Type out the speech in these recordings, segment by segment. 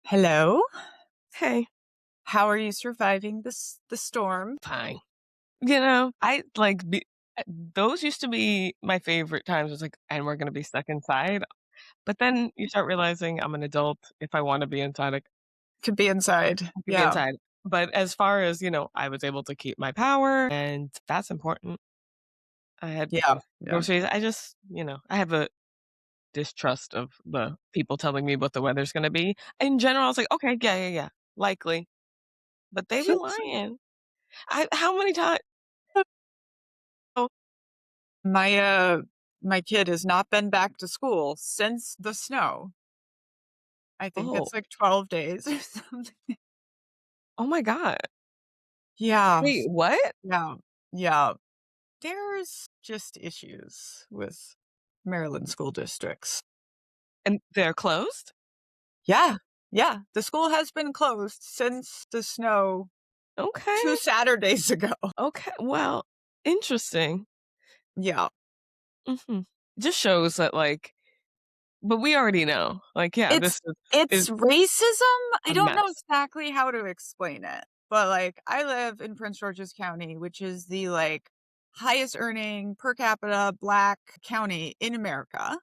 Hello. Hey, How are you surviving the storm? fine. I those used to be my favorite times. It's like, and we're gonna be stuck inside. But then you start realizing I'm an adult. If I want to be inside, Could be inside. I can be Yeah. inside. But as far as, I was able to keep my power, and that's important. I had Yeah. Yeah. groceries. I have a distrust of the people telling me what the weather's gonna be. In general, I was like, okay, yeah, yeah, yeah, likely. But they've been lying. How many times? My kid has not been back to school since the snow. I think Oh, it's like 12 days or something. oh my God. Yeah. Wait, what? Yeah. Yeah. There's just issues with Maryland school districts. And they're closed? Yeah. Yeah. The school has been closed since the snow two Okay, Saturdays ago. okay, well, interesting. Yeah. Mhm. Just shows that, but we already know, yeah, It's this is it's racism. I a don't know mess. exactly how to explain it, but, I live in Prince George's County, which is the, highest earning per capita Black county in America,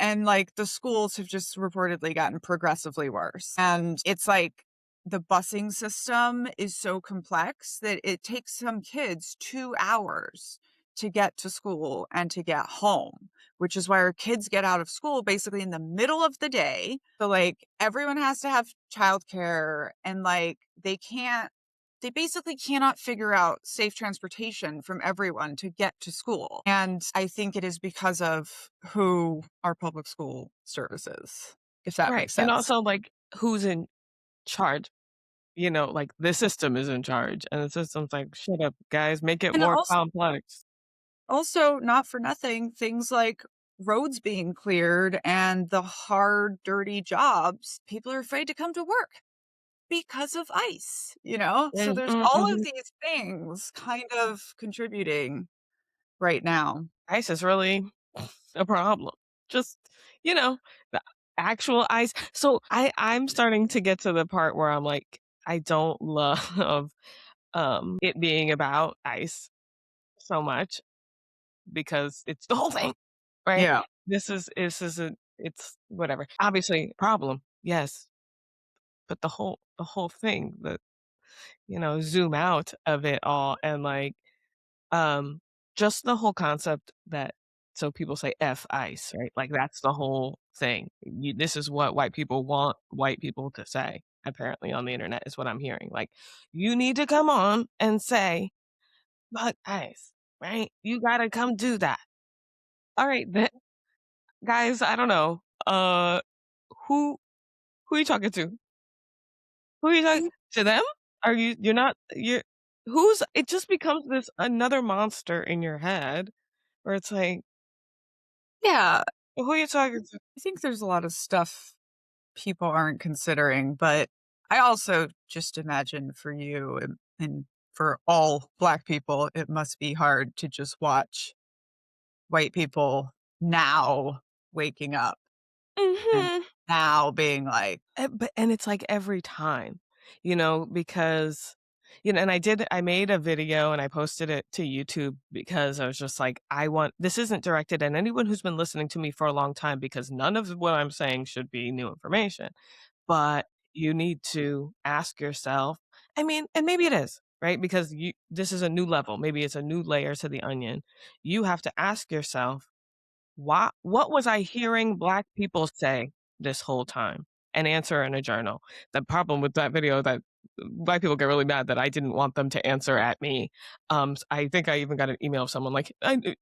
and, the schools have just reportedly gotten progressively worse, and it's the busing system is so complex that it takes some kids 2 hours to get to school and to get home, which is why our kids get out of school basically in the middle of the day. So, everyone has to have childcare and, they basically cannot figure out safe transportation from everyone to get to school. And I think it is because of who our public school service is, if that Right, makes and sense. also, who's in charge, the system is in charge, and the system's like, "Shut up, guys, make it And more complex." also, not for nothing, things like roads being cleared and the hard, dirty jobs, people are afraid to come to work because of ice, you know? So Mm, there's mm, all of mhm. these things kind of contributing right now. Ice is really a problem. Just, you know, the actual ice. So I'm starting to get to the part where I'm like, I don't love it being about ice so much because it's the whole thing, right? Yeah. This is a it's whatever. Obviously problem, yes, but the whole thing, zoom out of it all and um, just the whole concept that so people say "F ICE," right? Like, that's the whole thing. This is what white people want white people to say, apparently, on the internet, is what I'm hearing. Like, "You need to come on and say, 'Fuck ICE,' right? You gotta come do that." Alright, then guys, I don't know. Who who are you talking to? Who are you talking to them? You're not you're who's it just becomes this another monster in your head where it's like, Yeah. who are you talking to? I think there's a lot of stuff people aren't considering, but I also just imagine for you and for all Black people, it must be hard to just watch white people now waking up and Mhm. now being like, And it's like every time, because and I made a video and I posted it to YouTube because I was just like, this isn't directed at anyone who's been listening to me for a long time because none of what I'm saying should be new information. But you need to ask yourself, I mean, and maybe it is, right? Because this is a new level. Maybe it's a new layer to the onion. You have to ask yourself, what was I hearing Black people say this whole time? And answer in a journal. The problem with that video that Black people get really mad that I didn't want them to answer at me. I think I even got an email of someone like,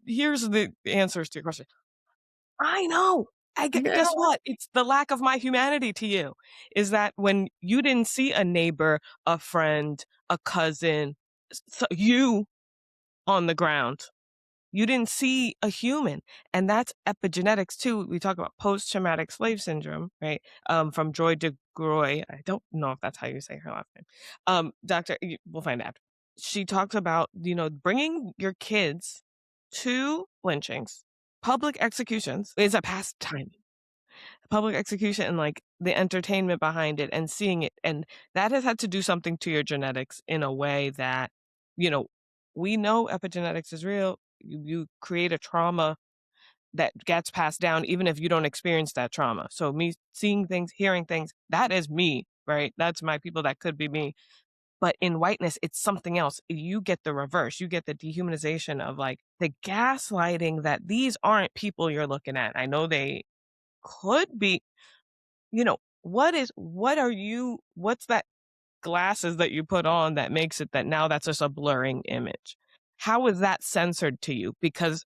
"Here's the answers to your question." I know. "Yeah, Guess what? It's the lack of my humanity to you, is that when you didn't see a neighbor, a friend, a cousin, you on the ground, you didn't see a human, and that's epigenetics too. We talk about post-traumatic slave syndrome, right? From Joy DeGroy. I don't know if that's how you say her last name. We'll find out. She talks about, bringing your kids to lynchings, public executions is a pastime. public execution and, like, the entertainment behind it and seeing it, and that has had to do something to your genetics in a way that, you know, we know epigenetics is real. You create a trauma that gets passed down even if you don't experience that trauma. So me seeing things, hearing things, that is me, right? That's my people, that could be me. But in whiteness, it's something else. You get the reverse. You get the dehumanization of, like, the gaslighting that these aren't people you're looking at. I know they could be, what's that glasses that you put on that makes it that now that's just a blurring image? How is that censored to you? Because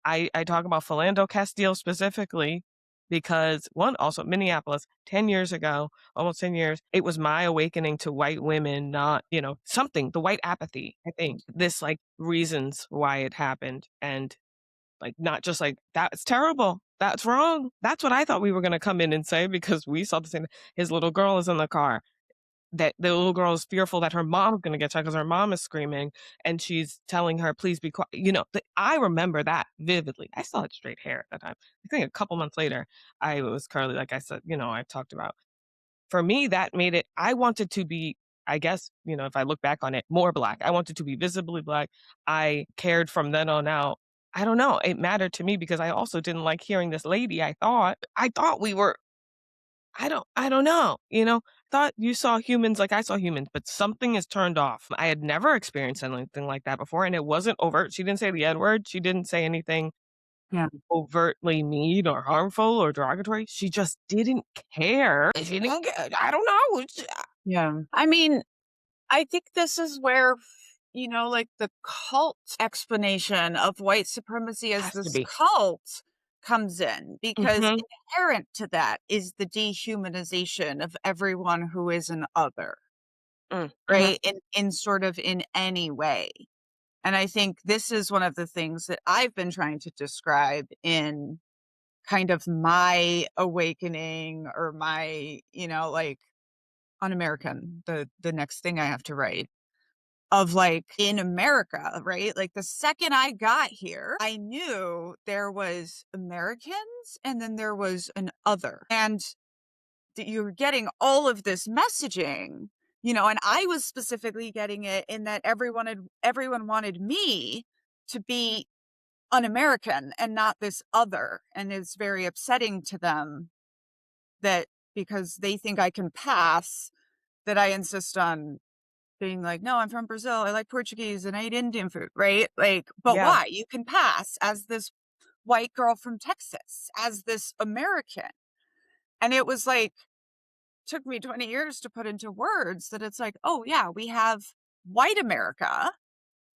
I talk about Philando Castile specifically because, one, also Minneapolis, 10 years ago, almost 10 years, it was my awakening to white women, not, something, the white apathy, I think. This, like, reasons why it happened, and, like, not just like, "That's terrible. That's wrong." That's what I thought we were gonna come in and say because we saw the same. His little girl is in the car, that the little girl is fearful that her mom's gonna get shot because her mom is screaming, and she's telling her, "Please be quiet." I remember that vividly. I still had straight hair at that time. I think a couple months later, I was curly, like I said, I talked about. For me, that made it, I wanted to be, I guess, if I look back on it, more Black. I wanted to be visibly Black. I cared from then on out. I don't know, it mattered to me because I also didn't like hearing this lady. I thought we were, I don't know, thought you saw humans like I saw humans, but something is turned off. I had never experienced anything like that before, and it wasn't overt. She didn't say the N word. She didn't say anything Yeah. overtly mean or harmful or derogatory. She just didn't care. She didn't ca I don't know. Yeah. I mean, I think this is where, like the cult explanation of white supremacy as Has to this be. cult comes in because Mhm, inherent to that is the dehumanization of everyone who is an other, mhm. right? In sort of in any way. And I think this is one of the things that I've been trying to describe in kind of my awakening or my, like un-American, the next thing I have to write of like in America, right? Like the second I got here, I knew there was Americans and then there was an other. And that you were getting all of this messaging, and I was specifically getting it in that everyone wanted me to be un-American and not this other. And it's very upsetting to them that because they think I can pass, that I insist on being like, "No, I'm from Brazil. I like Portuguese and I eat Indian food," right? Like, but Yeah, why? You can pass as this white girl from Texas, as this American. And it was like, took me 20 years to put into words that it's like, oh, yeah, we have white America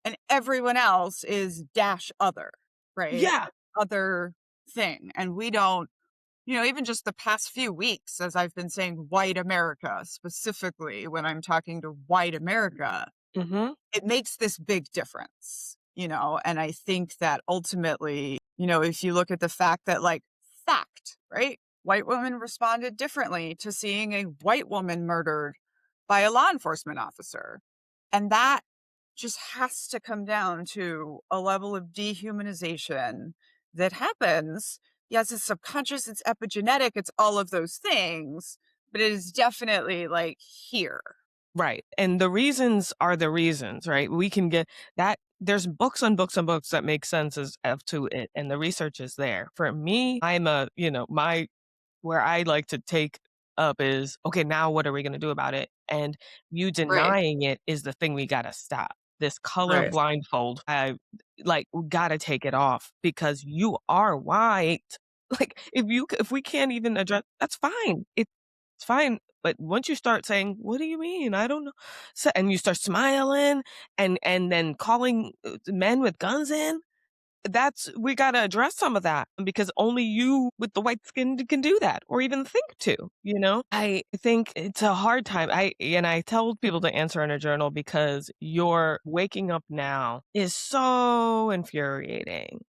and everyone else is dash other, right? yeah, Other thing. And we don't, even just the past few weeks, as I've been saying white America specifically, when I'm talking to white America, mhm. it makes this big difference, and I think that ultimately, if you look at the fact that, like, fact, right? White women responded differently to seeing a white woman murdered by a law enforcement officer. And that just has to come down to a level of dehumanization that happens. Yes, it's subconscious, it's epigenetic, it's all of those things, but it is definitely like here. Right, and the reasons are the reasons, right? We can get that, there's books and books and books that make sense as to it, and the research is there. For me, I'm a, my where I like to take up is, "Okay, now what are we gonna do about it?" And you Right. denying it is the thing we gotta stop. This color Right. blindfold, we gotta take it off because you are white. Like, if we can't even address, that's fine. It's fine, but once you start saying, "What do you mean? I don't know," and you start smiling and then calling, men with guns in, we gotta address some of that because only you with the white skin can do that or even think to. I think it's a hard time. I tell people to answer in a journal because your waking up now is so infuriating.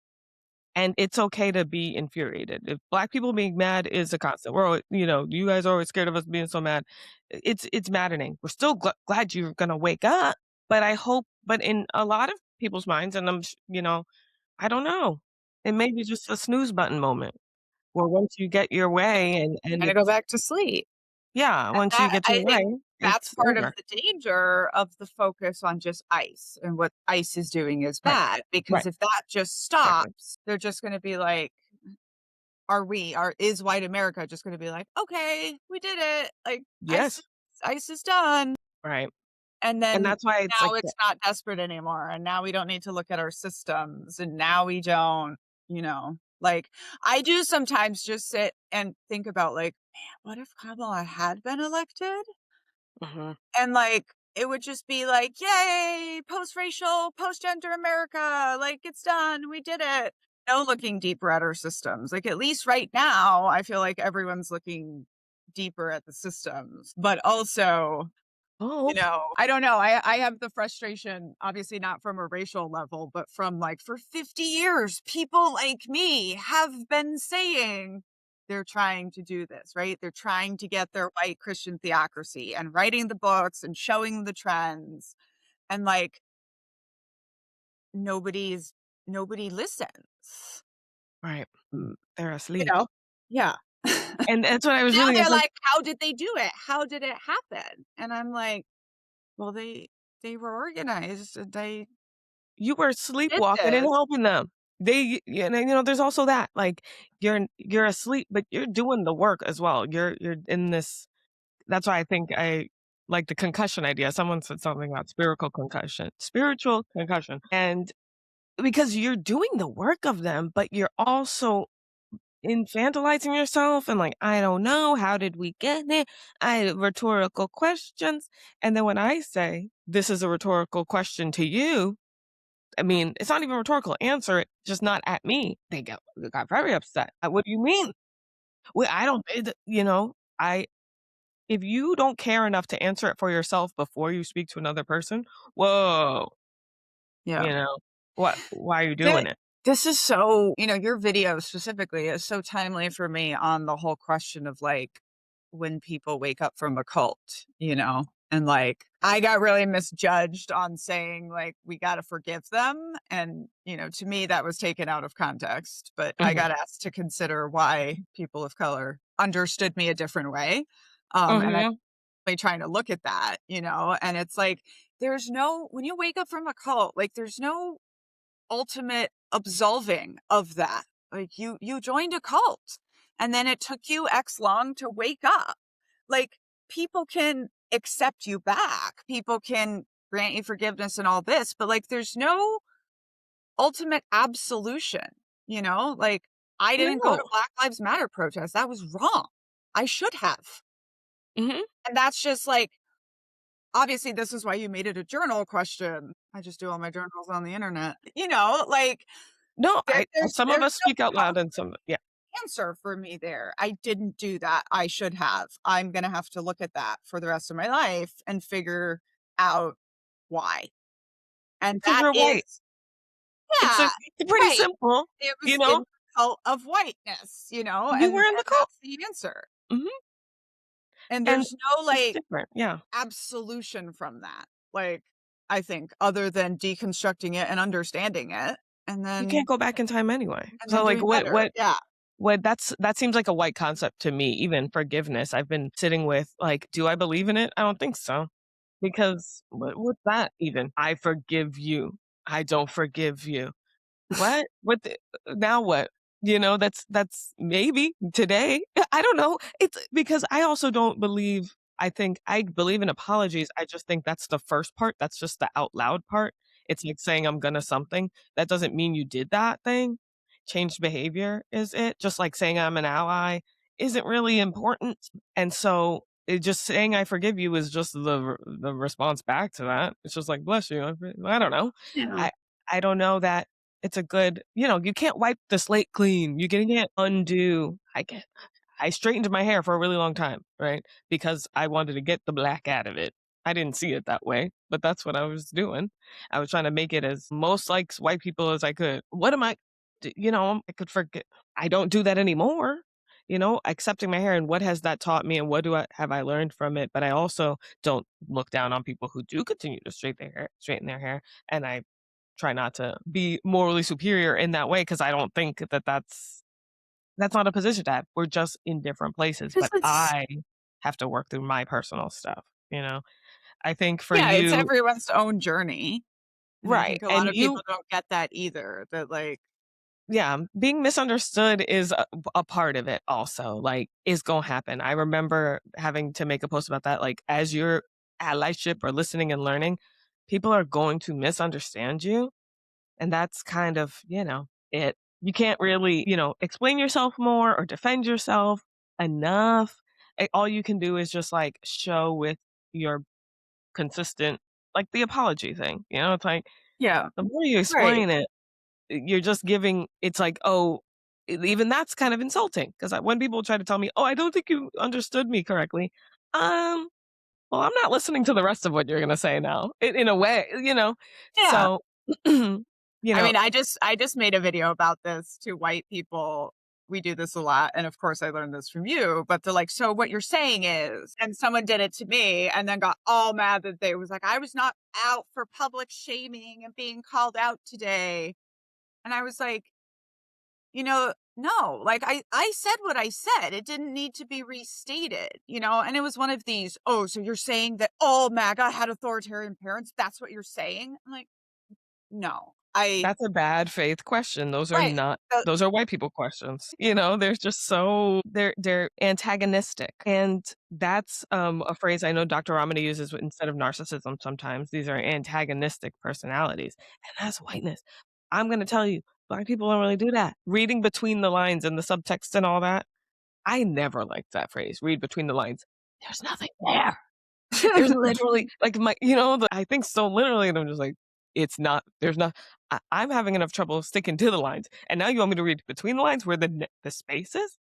And it's okay to be infuriated. If Black people being mad is a constant. You guys are always scared of us being so mad. It's maddening. We're still glad you're gonna wake up, but but in a lot of people's minds, and I don't know, it may be just a snooze button moment Well, once you get your way and and I go it's back to sleep. yeah, And once you that get I your way, think that's it's part of over. the danger of the focus on just ICE, and what ICE is doing is Right, bad, because right, if that just exactly. stops, they're just gonna be like, is white America just gonna be like, "Okay, we did it, like, Yes, ICE is done." right, And and then that's why it's like now the it's not desperate anymore, and now we don't need to look at our systems, and now we don't, like, I do sometimes just sit and think about, like, "Man, what if Kamala had been elected?" mhm. And, like, it would just be like, "Yay, post-racial, post-gender America, like, it's done, we did it." No looking deeper at our systems, like, at least right now, I feel like everyone's looking deeper at the systems, but also, Hope. I don't know, I have the frustration, obviously not from a racial level, but from, like, for 50 years, people like me have been saying they're trying to do this, right? They're trying to get their white Christian theocracy and writing the books and showing the trends, and, like, nobody's nobody listens. Right, Mm, they're you asleep, know? Yeah. and that's what I was Now really they're it's like, like, "How did they do it? How did it happen?" And I'm like, "Well, they were organized, and they you were did sleepwalking and this." helping them. They and then, there's also that, like, you're asleep, but you're doing the work as well. You're in this that's why I think I like the concussion idea. Someone said something about spiritual concussion, and because you're doing the work of them, but you're also infantilizing yourself and like, "I don't know, how did we get there? I rhetorical questions." And then when I say, "This is a rhetorical question to you," I mean, it's not even rhetorical, answer it, just not at me. They got very upset. "What do you mean?" "Well, I don't I if you don't care enough to answer it for yourself before you speak to another person, whoa, Yeah. you know, why are you Th doing it?" this is so, your video specifically is so timely for me on the whole question of, like, when people wake up from a cult, And, like, I got really misjudged on saying, like, "We gotta forgive them," and, to me, that was taken out of context, but I Mhm. got asked to consider why people of color understood me a different way, and I'm Mhm. really trying to look at that, and it's like, there's no when you wake up from a cult, like, there's no ultimate absolving of that. Like, you joined a cult, and then it took you X long to wake up. Like, people can accept you back. People can grant you forgiveness and all this, but, like, there's no ultimate absolution, Like, I didn't go to No. Black Lives Matter protests. That was wrong. I should have. Mhm. And that's just like, obviously this is why you made it a journal question. I just do all my journals on the internet. Like, No, some of there's us no speak out loud and some yeah. answer for me there. I didn't do that. I should have. I'm gonna have to look at that for the rest of my life and figure out why. And 'Cause that you're white. is, It's yeah, pretty right. simple, It you was in know? the cult of whiteness, You were and in the cult. that's the answer. Mhm. And And there's no, it's like, different, yeah. absolution from that. Like, I think, other than deconstructing it and understanding it, and You can't then go back in time anyway. and So, then like, doing better. Yeah. that seems like a white concept to me, even forgiveness. I've been sitting with, like, do I believe in it? I don't think so. Because what's that even? "I forgive you. I don't forgive you." What? What the now what? That's maybe today. I don't know. It's because I also don't believe I think I believe in apologies. I just think that's the first part. That's just the out loud part. It's like saying I'm gonna something. That doesn't mean you did that thing. Changed behavior is it. Just like saying I'm an ally isn't really important. And so just saying I forgive you is just the response back to that. It's just like bless you. I don't know. Yeah. I I don't know that it's a good you can't wipe the slate clean. You can't undo. I straightened my hair for a really long time, right? Because I wanted to get the black out of it. I didn't see it that way, but that's what I was doing. I was trying to make it as most like white people as I could. What am I I could forget. I don't do that anymore. Accepting my hair and what has that taught me and what do I have I learned from it? But I also don't look down on people who do continue to straighten their hair. And I try not to be morally superior in that way because I don't think that that's that's not a position to have. We're just in different places, 'Cause but it's I have to work through my personal stuff, you know? I think for yeah, it's you everyone's own journey, and I right, think a lot and of people you don't get that either, that, like yeah, being misunderstood is a part of it also, like, is gonna happen. I remember having to make a post about that, like, as your allyship or listening and learning, people are going to misunderstand you, and that's kind of, it. You can't really, explain yourself more or defend yourself enough. All you can do is just, like, show with your consistent like, the apology thing, it's like, yeah, the more you right. explain it you're just giving it's like, "Oh" even that's kind of insulting 'cause when people try to tell me, "Oh, I don't think you understood me correctly." Um, well, I'm not listening to the rest of what you're gonna say now, in a way, Yeah. So, you I know mean, I just made a video about this to white people. We do this a lot, and of course, I learned this from you, but they're like, "So what you're saying is," and someone did it to me and then got all mad that they was like, "I was not out for public shaming and being called out today." And I was like, no, like I said what I said. It didn't need to be restated, and it was one of these, "Oh, so you're saying that all MAGA had authoritarian parents? That's what you're saying?" I'm like, "No. That's a bad faith question. Those are Right. not Uh, those are white people questions. There's just they're antagonistic. And that's a phrase I know Dr. Ramana uses instead of narcissism sometimes. These are antagonistic personalities. And that's whiteness. I'm gonna tell you, black people don't really do that. Reading between the lines and the subtext and all that. I never liked that phrase, read between the lines. There's nothing there. There's literally like I think so literally, and I'm just like, it's not. There's not. I'm having enough trouble sticking to the lines, and now you want me to read between the lines where the space is?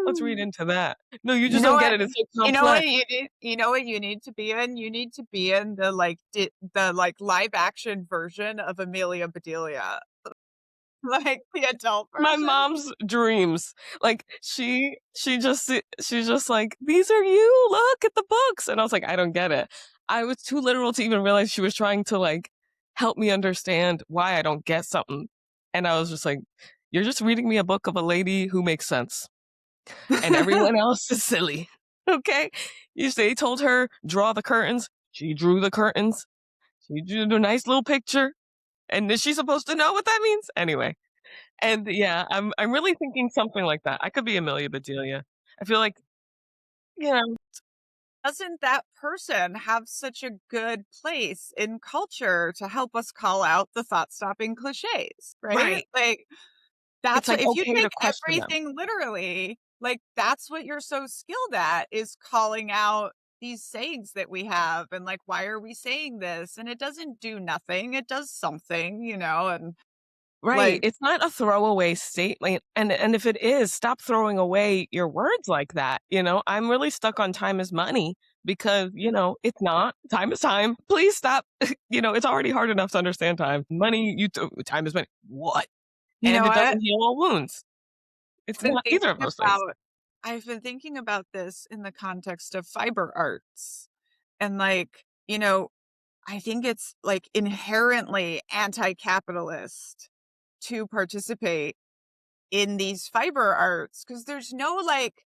Let's read into that. No, you You just know don't get what? it. It's so You know what complex. you need to be in? You need to be in the live action version of Amelia Bedelia, like, the adult My version. mom's dreams. Like she's just like, these are you. Look at the books, and I was like, I don't get it. I was too literal to even realize she was trying to like help me understand why I don't get something, and I was just like, you're just reading me a book of a lady who makes sense, and everyone else is silly. Okay, they told her draw the curtains. She drew the curtains. She drew a nice little picture, and is she supposed to know what that means anyway? And yeah, I'm really thinking something like that. I could be Amelia Bedelia. I feel like, you know Doesn't that person have such a good place in culture to help us call out the thought-stopping cliches, right? right. Like, It's that's what like if you okay to take question them. everything literally, like, that's what you're so skilled at, is calling out these sayings that we have and, like, "Why are we saying this?" And it doesn't do nothing, it does something, and, Right. like, It's not a throwaway statement. And if it is, stop throwing away your words like that. I'm really stuck on time is money because, it's not. Time is time. Please stop. It's already hard enough to understand time. Money, time is money. What? you know And it what? doesn't heal all wounds. It's Been not either thinking of those things. about I've been thinking about this in the context of fiber arts, and, like, I think it's, like, inherently anti-capitalist to participate in these fiber arts because there's no, like,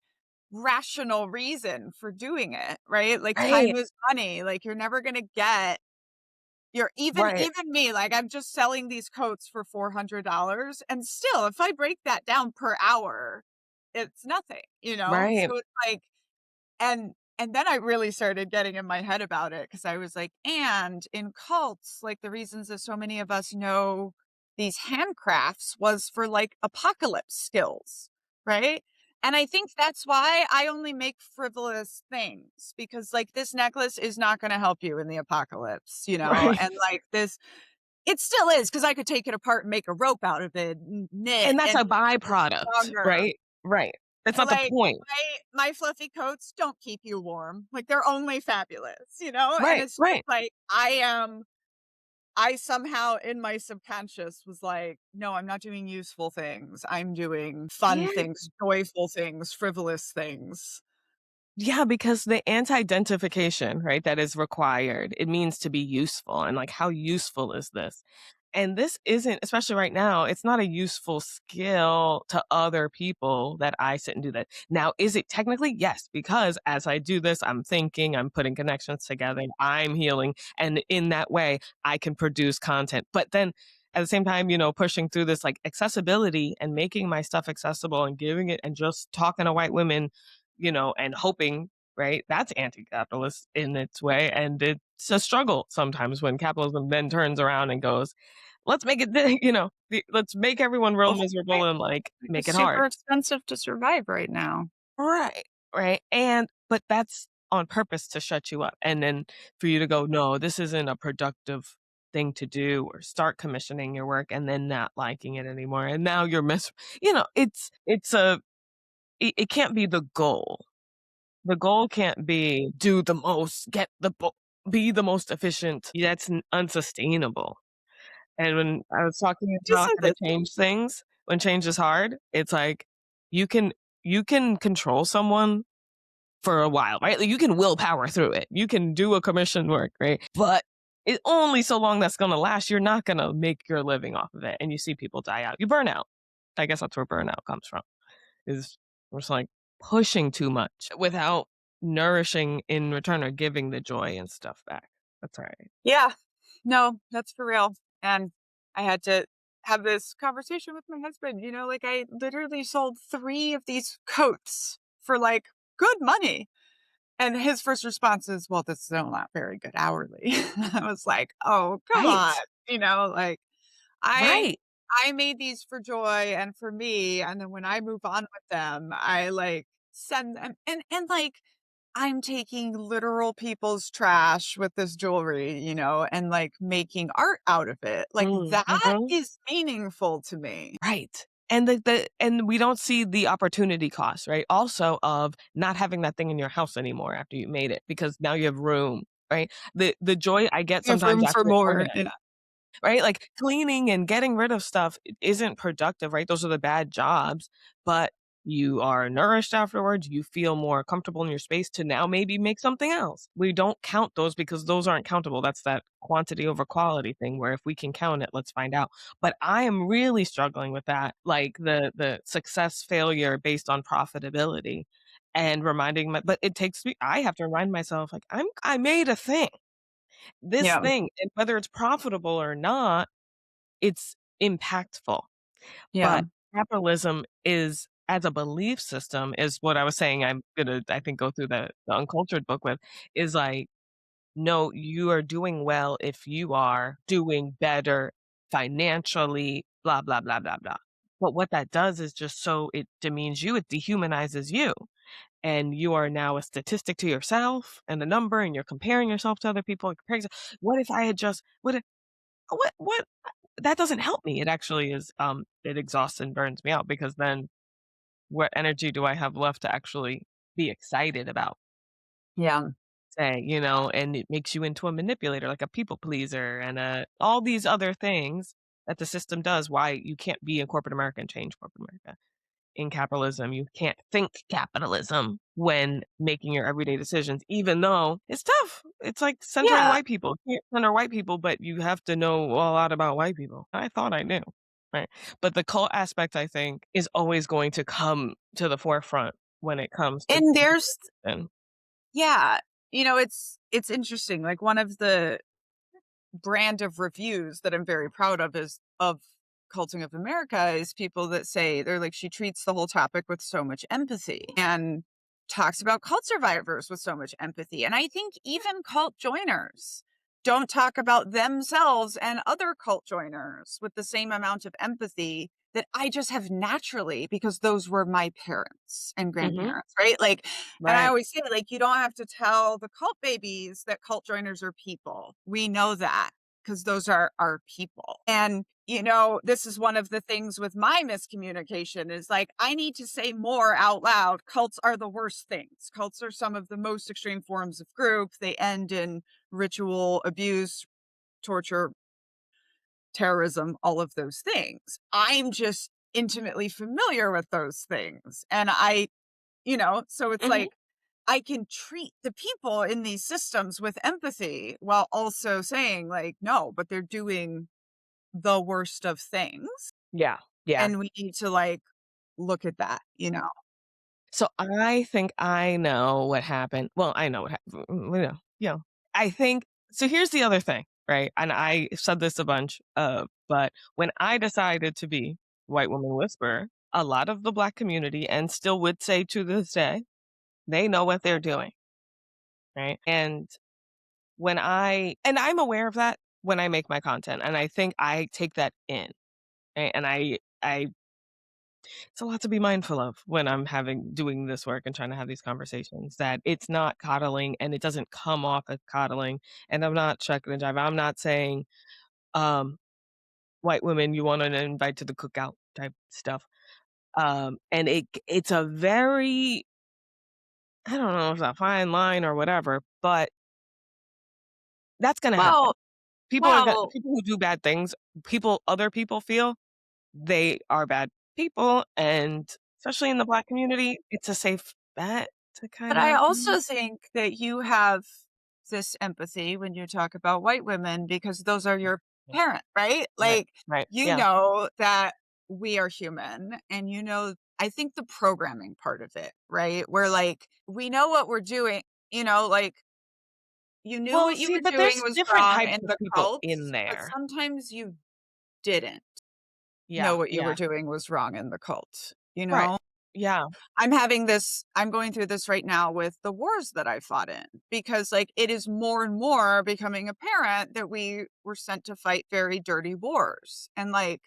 rational reason for doing it, right? Like, time Right. is money, like, you're never gonna get you're Right. even me, like, I'm just selling these coats for $400, and still, if I break that down per hour, it's nothing, Right. So it's like and then I really started getting in my head about it because I was like, and in cults, like, the reasons that so many of us know these handcrafts was for, like, apocalypse skills, right? And I think that's why I only make frivolous things because, like, this necklace is not gonna help you in the apocalypse, Right. and, like, this it still is because I could take it apart and make a rope out of it, knit, And that's and a make it byproduct, stronger. right? Right. That's not the Like, point. my fluffy coats don't keep you warm, like, they're only fabulous, and Right, it's just right. like, I somehow in my subconscious was like, "No, I'm not doing useful things, I'm doing fun Yeah. things, joyful things, frivolous things." Yeah, because the anti-identification, right, that is required, it means to be useful, and, like, how useful is this? And this isn't, especially right now, it's not a useful skill to other people that I sit and do that. Now, is it technically? Yes, because as I do this, I'm thinking, I'm putting connections together, I'm healing. And in that way, I can produce content. But then at the same time, pushing through this like accessibility and making my stuff accessible and giving it and just talking to white women, and hoping, right? That's anti-capitalist in its way. And it's a struggle sometimes when capitalism then turns around and goes, let's make it, let's make everyone real Oh, miserable right. and like make It's it hard. super expensive to survive right now. Right. Right. But that's on purpose to shut you up. And then for you to go, no, this isn't a productive thing to do, or start commissioning your work and then not liking it anymore. And now you're it can't be the goal. The goal can't be do the most, be the most efficient. That's unsustainable. And when I was talking about Isn't how to this change things, when change is hard, it's like you can you can control someone for a while, right? Like you can willpower through it. You can do a commission work, right? But it only so long that's gonna last. You're not gonna make your living off of it. And you see people die out. You burn out. I guess that's where burnout comes from. Is we're just like pushing too much without nourishing in return or giving the joy and stuff back. That's right. Yeah. No, that's for real. And I had to have this conversation with my husband. Like I literally sold 3 of these coats for like good money. And his first response is, "Well, that's still not very good hourly." I was like, "Oh, come on." Right. Like I Right. I made these for joy and for me, and then when I move on with them, I like send them and I'm taking literal people's trash with this jewelry, and like making art out of it. Like that Mhm. is meaningful to me. Right. And and we don't see the opportunity cost, right? Also of not having that thing in your house anymore after you made it because now you have room, right? The joy I get You have sometimes room for after it's more. organized, Yeah. right? Like cleaning and getting rid of stuff isn't productive, right? Those are the bad jobs, but you are nourished afterwards. You feel more comfortable in your space to now maybe make something else. We don't count those because those aren't countable. That's that quantity over quality thing where if we can count it, let's find out. But I am really struggling with that, like the success failure based on profitability and reminding but it takes me, I have to remind myself like I made a thing, this Yeah. thing, and whether it's profitable or not, it's impactful. Yeah. But capitalism is, as a belief system, is what I was saying I'm gonna, I think, go through the Uncultured book with, is like, no, you are doing well if you are doing better financially, blah, blah, blah, blah, blah. But what that does is just so it demeans you, it dehumanizes you. And you are now a statistic to yourself and a number, and you're comparing yourself to other people. And what if I had just, what that doesn't help me. It actually is, it exhausts and burns me out because then what energy do I have left to actually be excited about, Yeah. say, and it makes you into a manipulator, like a people pleaser and all these other things that the system does, why you can't be in corporate America and change corporate America. In capitalism, you can't think capitalism when making your everyday decisions, even though it's tough. It's like centering Yeah. white people. You can't center white people, but you have to know a lot about white people. I thought I knew, right? But the cult aspect, I think, is always going to come to the forefront when it comes to And there's and yeah, it's interesting. Like one of the brand of reviews that I'm very proud of is of Culting of America is people that say they're like, she treats the whole topic with so much empathy and talks about cult survivors with so much empathy. And I think even cult joiners don't talk about themselves and other cult joiners with the same amount of empathy that I just have naturally because those were my parents and Mhm. grandparents, right? Like, and I Right. always say, like, you don't have to tell the cult babies that cult joiners are people. We know that because those are our people. And, this is one of the things with my miscommunication is like, I need to say more out loud. Cults are the worst things. Cults are some of the most extreme forms of group. They end in ritual abuse, torture, terrorism, all of those things. I'm just intimately familiar with those things. And so it's Mhm. like, I can treat the people in these systems with empathy while also saying like, no, but they're doing the worst of things, Yeah, yeah. and we need to, like, look at that, you know? So I think I know what happened. Well, I know what happened. I think so. Here's the other thing, right? And I said this a bunch, but when I decided to be white woman whisperer, a lot of the black community, and still would say to this day, they know what they're doing, right? And I'm aware of that when I make my content, and I think I take that in, right? And I it's a lot to be mindful of when I'm doing this work and trying to have these conversations, that it's not coddling and it doesn't come off as coddling. And I'm not checking and jive. I'm not saying, um, white women you want to invite to the cookout type stuff. And it's a very, I don't know if it's a fine line or whatever, but that's gonna happen. Well well, People who do bad things, other people feel they are bad people, and especially in the black community, it's a safe bet to but I kinda also think that you have this empathy when you talk about white women because those are your parent, right? Right, Like, right, you yeah, know that we are human and you know I think the programming part of it, right? Where, like, we know what we're doing, like, you knew well, what you see, were but doing there's was different wrong types in of the people in cults, but there. sometimes you didn't know Yeah, what you were yeah, doing was wrong in the cult, you right, know? yeah, I'm going through this right now with the wars that I fought in because, like, it is more and more becoming apparent that we were sent to fight very dirty wars. And, like,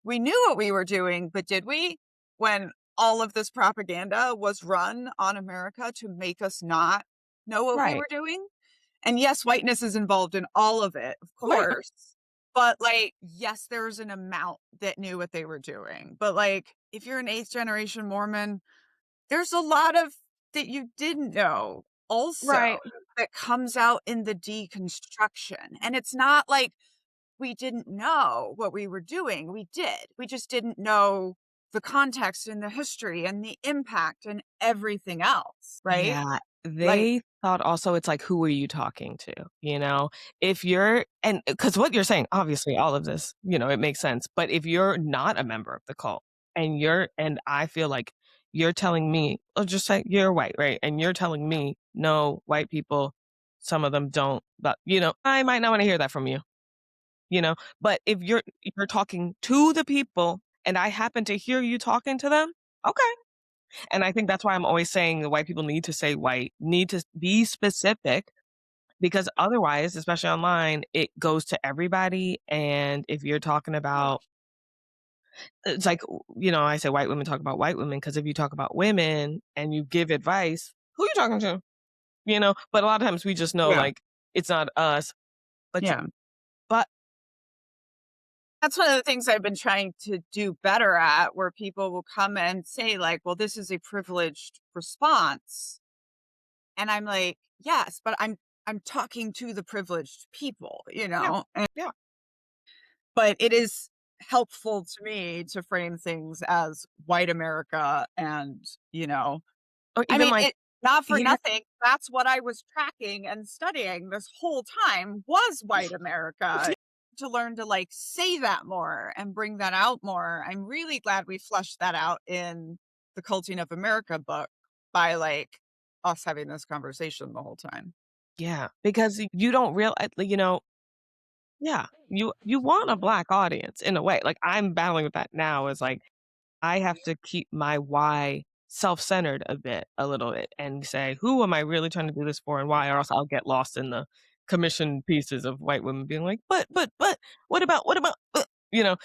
we knew what we were doing, but did we? When all of this propaganda was run on America to make us not know what we right, were doing? And yes, whiteness is involved in all of it, of right, course. But, like, yes, there's an amount that knew what they were doing. But, like, if you're an eighth generation Mormon, there's a lot of that you didn't know also right, that comes out in the deconstruction, and it's not like we didn't know what we were doing, we did, we just didn't know the context and the history and the impact and everything else, right? yeah. Like They thought also it's like, who are you talking to, you know? If you're and because what you're saying, obviously, all of this, it makes sense, but if you're not a member of the cult and I feel like you're telling me, let's just say you're white, right? And you're telling me, "No, white people, some of them don't," but, I might not wanna hear that from you, you know? But if you're talking to the people and I happen to hear you talking to them, okay. And I think that's why I'm always saying the white people need to say white, need to be specific because otherwise, especially online, it goes to everybody. And if you're talking about, it's like, I say white women talk about white women because if you talk about women and you give advice, who are you talking to? But a lot of times we just know yeah, like it's not us, but yeah. but That's one of the things I've been trying to do better at, where people will come and say, like, "Well, this is a privileged response." And I'm like, "Yes, but I'm talking to the privileged people, you yeah, know?" And yeah. but it is helpful to me to frame things as white America and, Or I even mean, like it not for here, nothing, that's what I was tracking and studying this whole time was white America. To learn to, like, say that more and bring that out more. I'm really glad we fleshed that out in the Culting of America book by, like, us having this conversation the whole time. yeah, because you don't yeah, you want a black audience in a way. Like I'm battling with that now is like I have to keep my why self-centered a little bit and say, who am I really trying to do this for and why? Or else I'll get lost in the commission pieces of white women being like, but what about you know?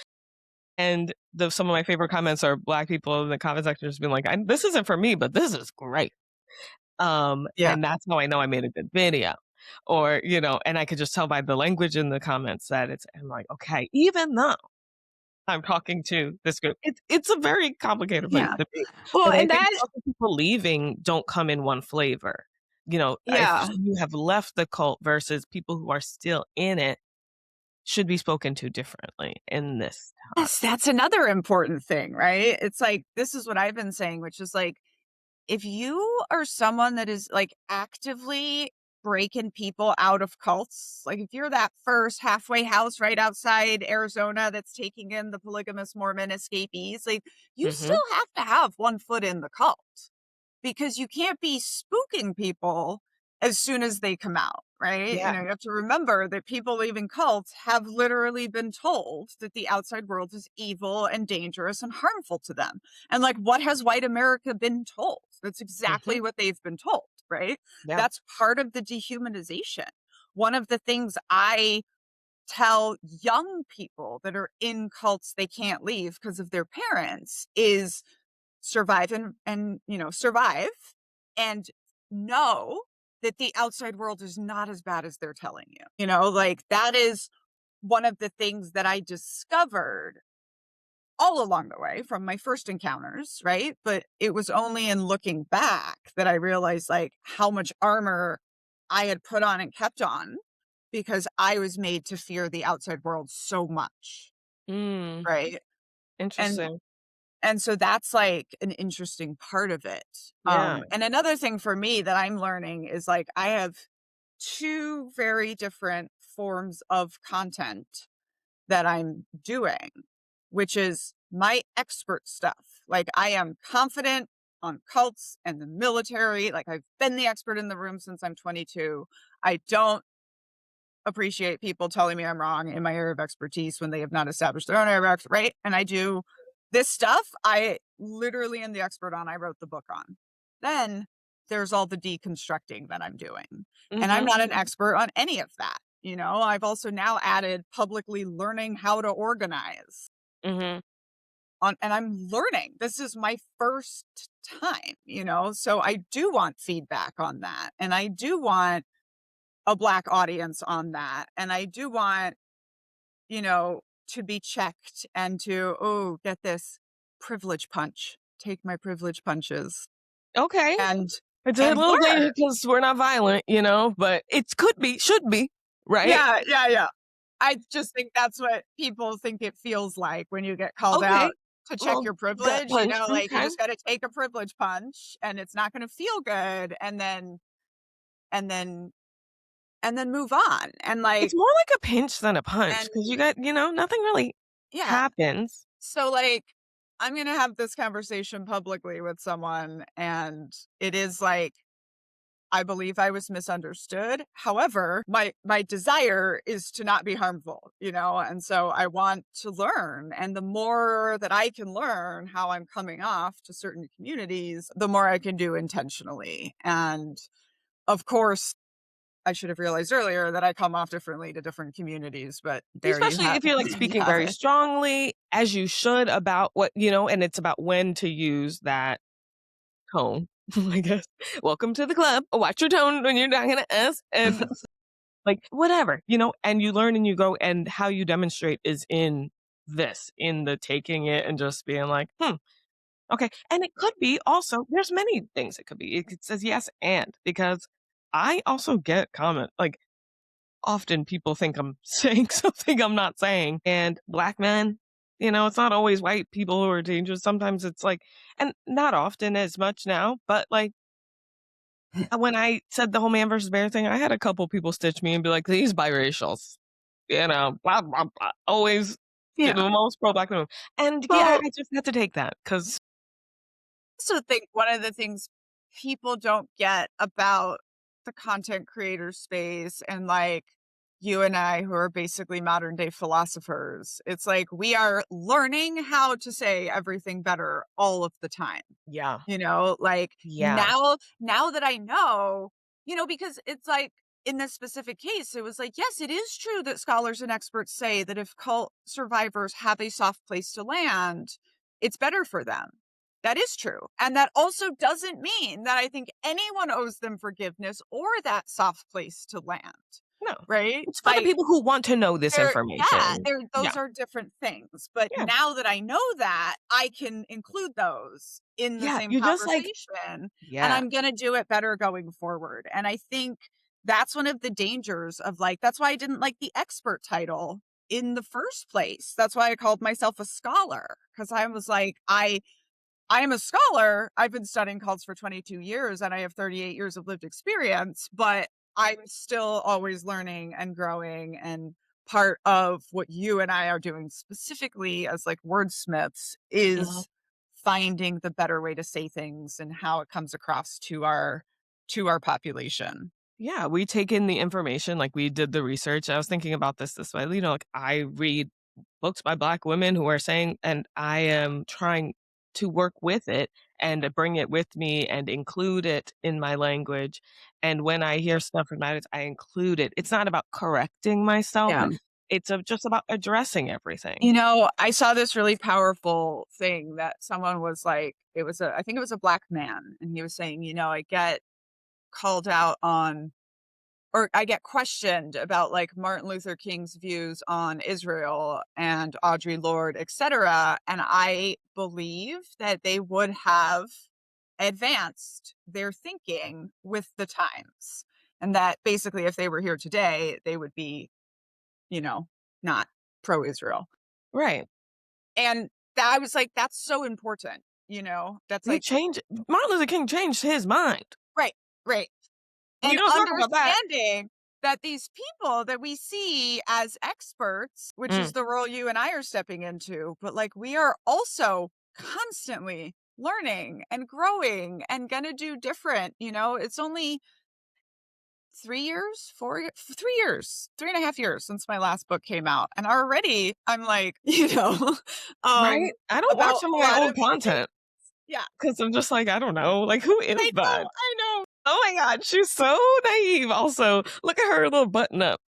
And some of my favorite comments are black people in the comment section just being like, this isn't for me, but this is great. Yeah. And that's how I know I made a good video. Or, and I could just tell by the language in the comments that I'm like, okay, even though I'm talking to this group, it's a very complicated place Yeah. to be. Well, But I and think that also people leaving don't come in one flavor. If yeah. you have left the cult versus people who are still in it should be spoken to differently in this time. Yes, that's another important thing, right? It's like, this is what I've been saying, which is like, if you are someone that is, like, actively breaking people out of cults. Like, if you're that first halfway house right outside Arizona that's taking in the polygamous Mormon escapees, like, you still Mhm. have to have one foot in the cult because you can't be spooking people as soon as they come out, right? You Yeah. know, you have to remember that people leaving cults have literally been told that the outside world is evil and dangerous and harmful to them. And like, what has white America been told? That's exactly Mhm. what they've been told, right? Yeah. That's part of the dehumanization. One of the things I tell young people that are in cults they can't leave because of their parents is survive and survive and know that the outside world is not as bad as they're telling you. Like, that is one of the things that I discovered all along the way from my first encounters, right? But it was only in looking back that I realized, like, how much armor I had put on and kept on because I was made to fear the outside world so much, Mm. right? And Interesting. And so that's, like, an interesting part of it. Yeah. And another thing for me that I'm learning is, like, I have 2 very different forms of content that I'm doing, which is my expert stuff. Like, I am confident on cults and the military, like, I've been the expert in the room since I'm 22. I don't appreciate people telling me I'm wrong in my area of expertise when they have not established their own area of right? And I do this stuff I literally am the expert on, I wrote the book on. Then there's all the deconstructing that I'm doing. And I'm Mhm. not an expert on any of that. I've also now added publicly learning how to organize Mhm. on, and I'm learning. This is my first time. So I do want feedback on that. And I do want a Black audience on that, and I do want, to be checked and to, "Oh, get this, privilege punch. Take my privilege punches," Okay. and It's a and little learn. dangerous because 'cause we're not violent, but it could be, should be, right? Yeah, yeah, yeah. I just think that's what people think it feels like when you get called out Okay. to check Well, your gut privilege, punch, like, you okay. just gotta take a privilege punch, and it's not gonna feel good, and then and then move on, and, It's like more like a pinch than a punch and because nothing really yeah. happens. So, like, I'm gonna have this conversation publicly with someone, and it is like, I believe I was misunderstood. However, my desire is to not be harmful, and so I want to learn. And the more that I can learn how I'm coming off to certain communities, the more I can do intentionally. And of course, I should have realized earlier that I come off differently to different communities, but there you Especially have if you're, like, you speaking have very it. strongly, as you should about and it's about when to use that tone, I guess. "Welcome to the club. Watch your tone when you're talking to us," and, like, whatever, and you learn and you go, and how you demonstrate is in the taking it and just being like, "Hmm, okay," and it could be also there's many things it could be. It says yes, and because I also get like, often people think I'm saying something I'm not saying. And Black men, it's not always white people who are dangerous. Sometimes it's like, and not often as much now, but like when I said the whole man versus bear thing, I had a couple people stitch me and be like, these biracials, blah, blah, blah. Always, Yeah. the most pro Black women. And yeah, Well, I just had to take that because, also think one of the things people don't get about the content creator space and like you and I, who are basically modern day philosophers, it's like we are learning how to say everything better all of the time. yeah, Like, yeah, now that I know, because it's like in this specific case, it was like, yes, it is true that scholars and experts say that if cult survivors have a soft place to land, it's better for them. That is true. And that also doesn't mean that I think anyone owes them forgiveness or that soft place to land. no. Right? It's for the Like, people who want to know this information. those Yeah, are different things, but yeah, now that I know that, I can include those in the yeah. same You just like, conversation, and yeah. I'm gonna do it better going forward, and I think that's one of the dangers of, like, that's why I didn't like the expert title in the first place. That's why I called myself a scholar, because I was like, I am a scholar. I've been studying cults for 22 years, and I have 38 years of lived experience, but I'm still always learning and growing, and part of what you and I are doing specifically as, like, wordsmiths Mhm. is finding the better way to say things and how it comes across to our population. Yeah, we take in the information, like, we did the research. I was thinking about this way, you know, like, I read books by Black women who are saying and I am trying to work with it and to bring it with me and include it in my language, and when I hear stuff from that, I include it. It's not about correcting myself, Yeah. it's just about addressing everything. You know, I saw this really powerful thing that someone was like, it was a I think it was a Black man, and he was saying, you know, I get called out on, or I get questioned about, like, Martin Luther King's views on Israel and Audre Lorde, etcetera, and I believe that they would have advanced their thinking with the times, and that basically if they were here today, they would be, you know, not pro-Israel. Right. And that I was like, "That's so important," you know? That's He like changed Martin Luther King changed his mind. right, right. We And don't talk about that. understanding that these people that we see as experts, which is Mm, the role you and I are stepping into, but, like, we are also constantly learning and growing and gonna do different, you know? It's only 3 years, 4 years, 3 years, 3.5 years since my last book came out, and already I'm like, right? I don't watch about some of a my lot old of things. content. Yeah. 'Cause I'm just like, I don't know, like, who is that? I know. Oh my god, she's so naive also. Look at her little button up.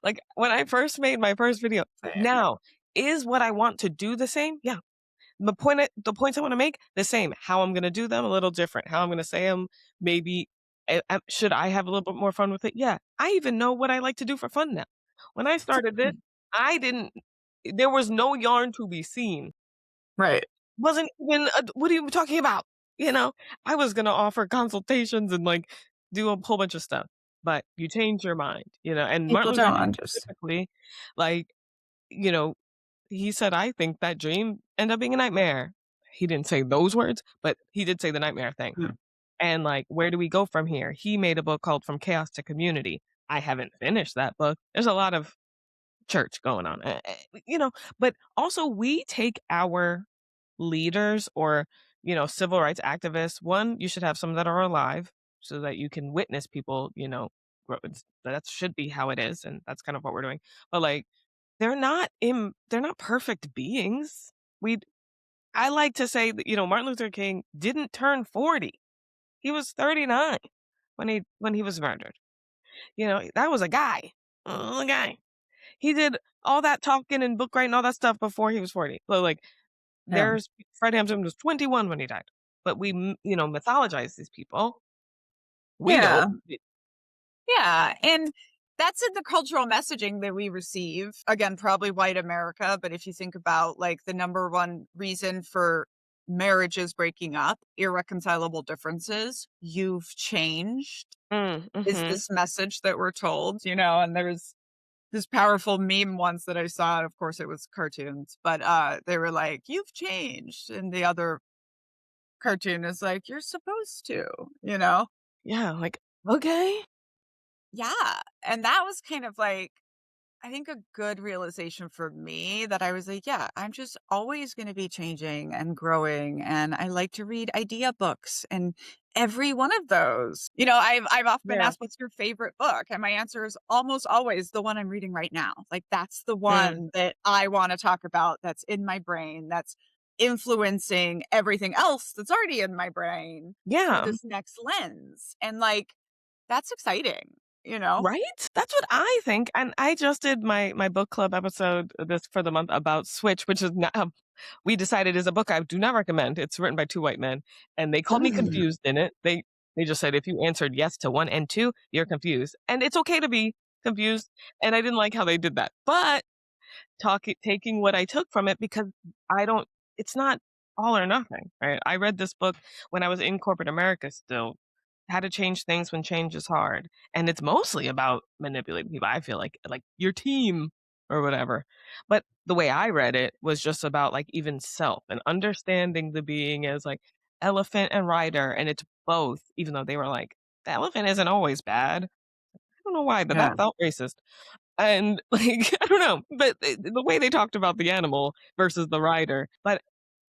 Like, when I first made my first video Same. now, is what I want to do the same? Yeah. The points I wanna make, the same. How I'm gonna do them, a little different. How I'm gonna say them, maybe should I have a little bit more fun with it? Yeah. I even know what I like to do for fun now. When I started this, I didn't there was no yarn to be seen. Right. Wasn't even "What are you talking about?" You know? I was gonna offer consultations and, like, do a whole bunch of stuff, but you change your mind, you know, and Martin People Luther don't King understand. specifically, like, you know, he said, "I think that dream ended up being a nightmare." He didn't say those words, but he did say the nightmare thing, and, like, where do we go from here? He made a book called From Chaos to Community. I haven't finished that book. There's a lot of church going on, you know, but also we take our leaders or, you know, civil rights activists, one, you should have some that are alive so that you can witness people, you know, that should be how it is, and that's kind of what we're doing. But like, they're not perfect beings. We I like to say that, you know, Martin Luther King didn't turn 40. He was 39 when he was murdered. You know, that was a guy. He did all that talking and book writing, all that stuff before he was 40. So like Yeah. there's Fred Hampton was 21 when he died, but you know, mythologize these people. We don't. Yeah. Yeah, and that's in the cultural messaging that we receive. Again, probably white America, but if you think about, like, the number one reason for marriages breaking up, irreconcilable differences, "You've changed," is Mhm. this message that we're told, you know, and there's this powerful meme once that I saw, and of course it was cartoons, but, they were like, "You've changed," and the other cartoon is like, "You're supposed to," you know? Yeah, like, okay. Yeah, and that was kind of like, I think, a good realization for me that I was like, yeah, I'm just always going to be changing and growing. And I like to read idea books, and every one of those, I've often been Yeah. asked, what's your favorite book? And my answer is almost always the one I'm reading right now. Like, that's the Mm. one that I want to talk about, that's in my brain, that's influencing everything else that's already in my brain through Yeah. this next lens. And like, that's exciting, you know? Right? That's what I think, and I just did my book club episode this for the month about Switch, which is not we decided is a book I do not recommend. It's written by 2 white men, and they called me confused in it. They just said, "If you answered yes to 1 and 2, you're confused." And it's okay to be confused, and I didn't like how they did that. But taking what I took from it because I don't it's not all or nothing, right? I read this book when I was in corporate America still, How to Change Things When Change is Hard, and it's mostly about manipulating people, I feel like your team or whatever. But the way I read it was just about, like, even self and understanding the being as, like, elephant and rider, and it's both, even though they were like, "The elephant isn't always bad." don't know why, but Yeah. that felt racist. And, like, I don't know, but the way they talked about the animal versus the rider, but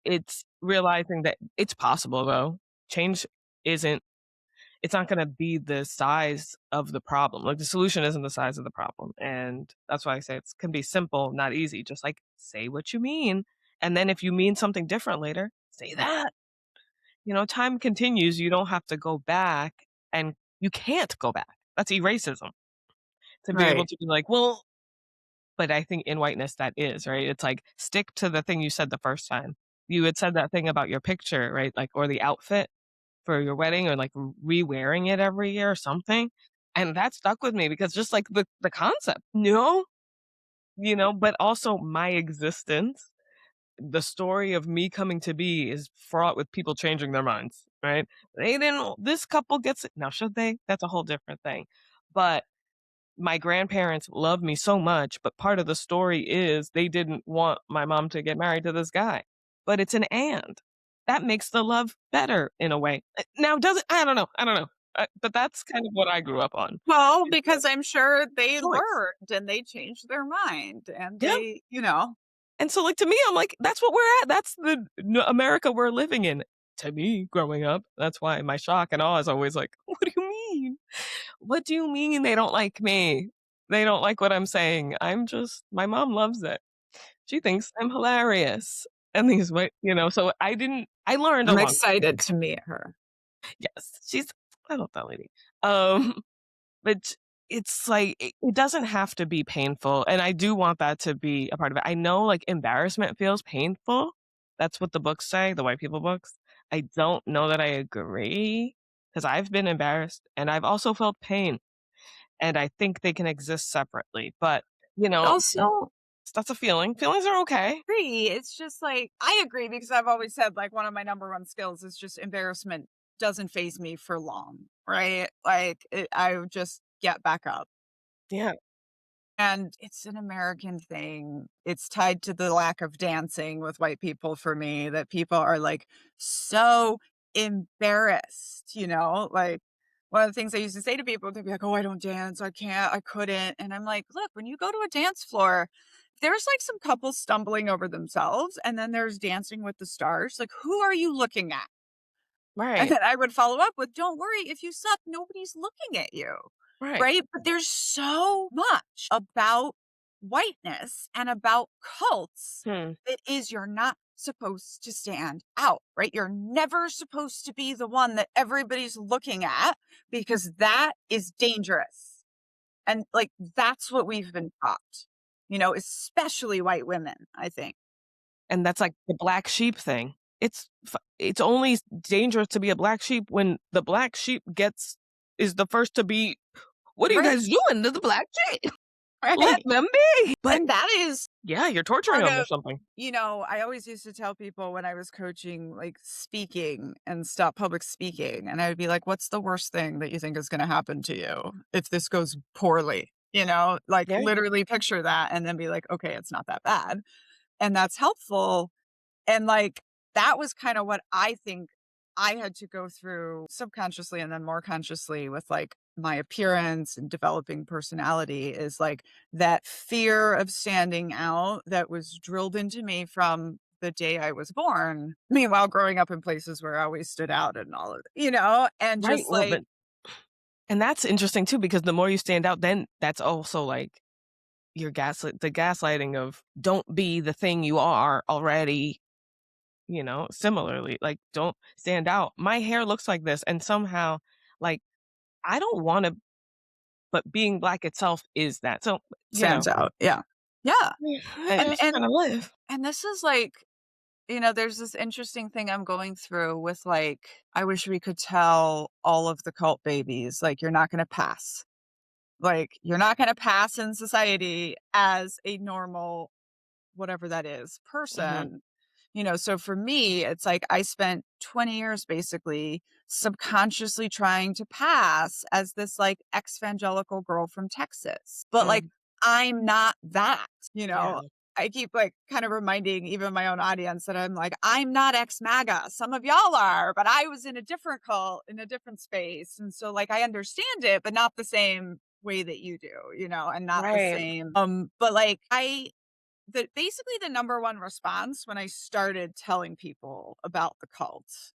it's realizing that it's possible, though. Change isn't it's not gonna be the size of the problem. Like, the solution isn't the size of the problem, and that's why I say it can be simple, not easy. Just, like, say what you mean, and then if you mean something different later, say that. Time continues, you don't have to go back, and you can't go back. That's eracism, to be able Right. to be like, "Well," but I think in whiteness that is, right? It's like, stick to the thing you said the first time. You had said that thing about your picture, right? Like, or the outfit for your wedding, or like re-wearing it every year or something. And that stuck with me because just like the concept, but also my existence, the story of me coming to be is fraught with people changing their minds, right? They didn't, this couple gets it. Now, should they? That's a whole different thing. But my grandparents love me so much, but part of the story is they didn't want my mom to get married to this guy. But it's an and. That makes the love better in a way. Now, does it? I don't know. I don't know. But that's kind of what I grew up on. Well, Is the because I'm sure they choice. learned and they changed their mind and Yeah. they. And so, like, to me, I'm like, that's what we're at. That's the America we're living in. To me, growing up, that's why my shock and awe is always like, what do you mean? What do you mean they don't like me? They don't like what I'm saying. My mom loves it. She thinks I'm hilarious. And these way, so I learned a I'm long time. excited to meet her. Yes, I love that lady. Um, but it's like, it doesn't have to be painful. And I do want that to be a part of it. I know like embarrassment feels painful. That's what the books say, the white people books. I don't know that I agree because I've been embarrassed and I've also felt pain. And I think they can exist separately. But, you know, Also, that's a feeling. Feelings are okay. agree. It's just like I agree because I've always said like one of my number one skills is just embarrassment doesn't phase me for long, right? I would just get back up. Yeah. And it's an American thing. It's tied to the lack of dancing with white people for me that people are like so embarrassed, Like one of the things I used to say to people, they'd be like, "Oh, I don't dance. I can't. I couldn't." And I'm like, "Look, when you go to a dance floor, there's like some couples stumbling over themselves and then there's dancing with the stars. Like, who are you looking at?" And Right. then I would follow up with, "Don't worry, if you suck, nobody's looking at you." Right. Right? But there's so much about whiteness and about cults Hmm. that is you're not supposed to stand out, right? You're never supposed to be the one that everybody's looking at because that is dangerous. And like that's what we've been taught, especially white women, I think. And that's like the black sheep thing. It's only dangerous to be a black sheep when the black sheep is the first to be, "What are you Right. guys doing to the black sheep? Let Right. them be." But And that is yeah, you're torturing part them or of something. I always used to tell people when I was coaching, like, speaking and stuff public speaking, and I would be like, "What's the worst thing that you think is gonna happen to you if this goes poorly?" Like, Yeah. literally picture that and then be like, "Okay, it's not that bad." And that's helpful, and, like, that was kinda what I think I had to go through subconsciously and then more consciously with, like, my appearance and developing personality is, like, that fear of standing out that was drilled into me from the day I was born. Meanwhile, growing up in places where I always stood out and all of and Right, just, well, like but and that's interesting too because the more you stand out, then that's also like the gaslighting of don't be the thing you are already, similarly, like, don't stand out. My hair looks like this, and somehow, like, I don't wanna but being black itself is that. So, stands out. Yeah. Yeah. yeah, I And just and trying to live. and this is, like there's this interesting thing I'm going through with, like, I wish we could tell all of the cult babies, like, "You're not gonna pass." Like, you're not gonna pass in society as a normal, whatever that is, Mhm, person. So for me, it's like I spent 20 years basically subconsciously trying to pass as this like ex-evangelical girl from Texas. But like mm, I'm not that, you yeah, know. I keep like kind of reminding even my own audience that I'm like, I'm not ex MAGA. Some of y'all are, but I was in a different cult, in a different space. And so like I understand it, but not the same way that you do, and not the Right. same. But like basically the number one response when I started telling people about the cult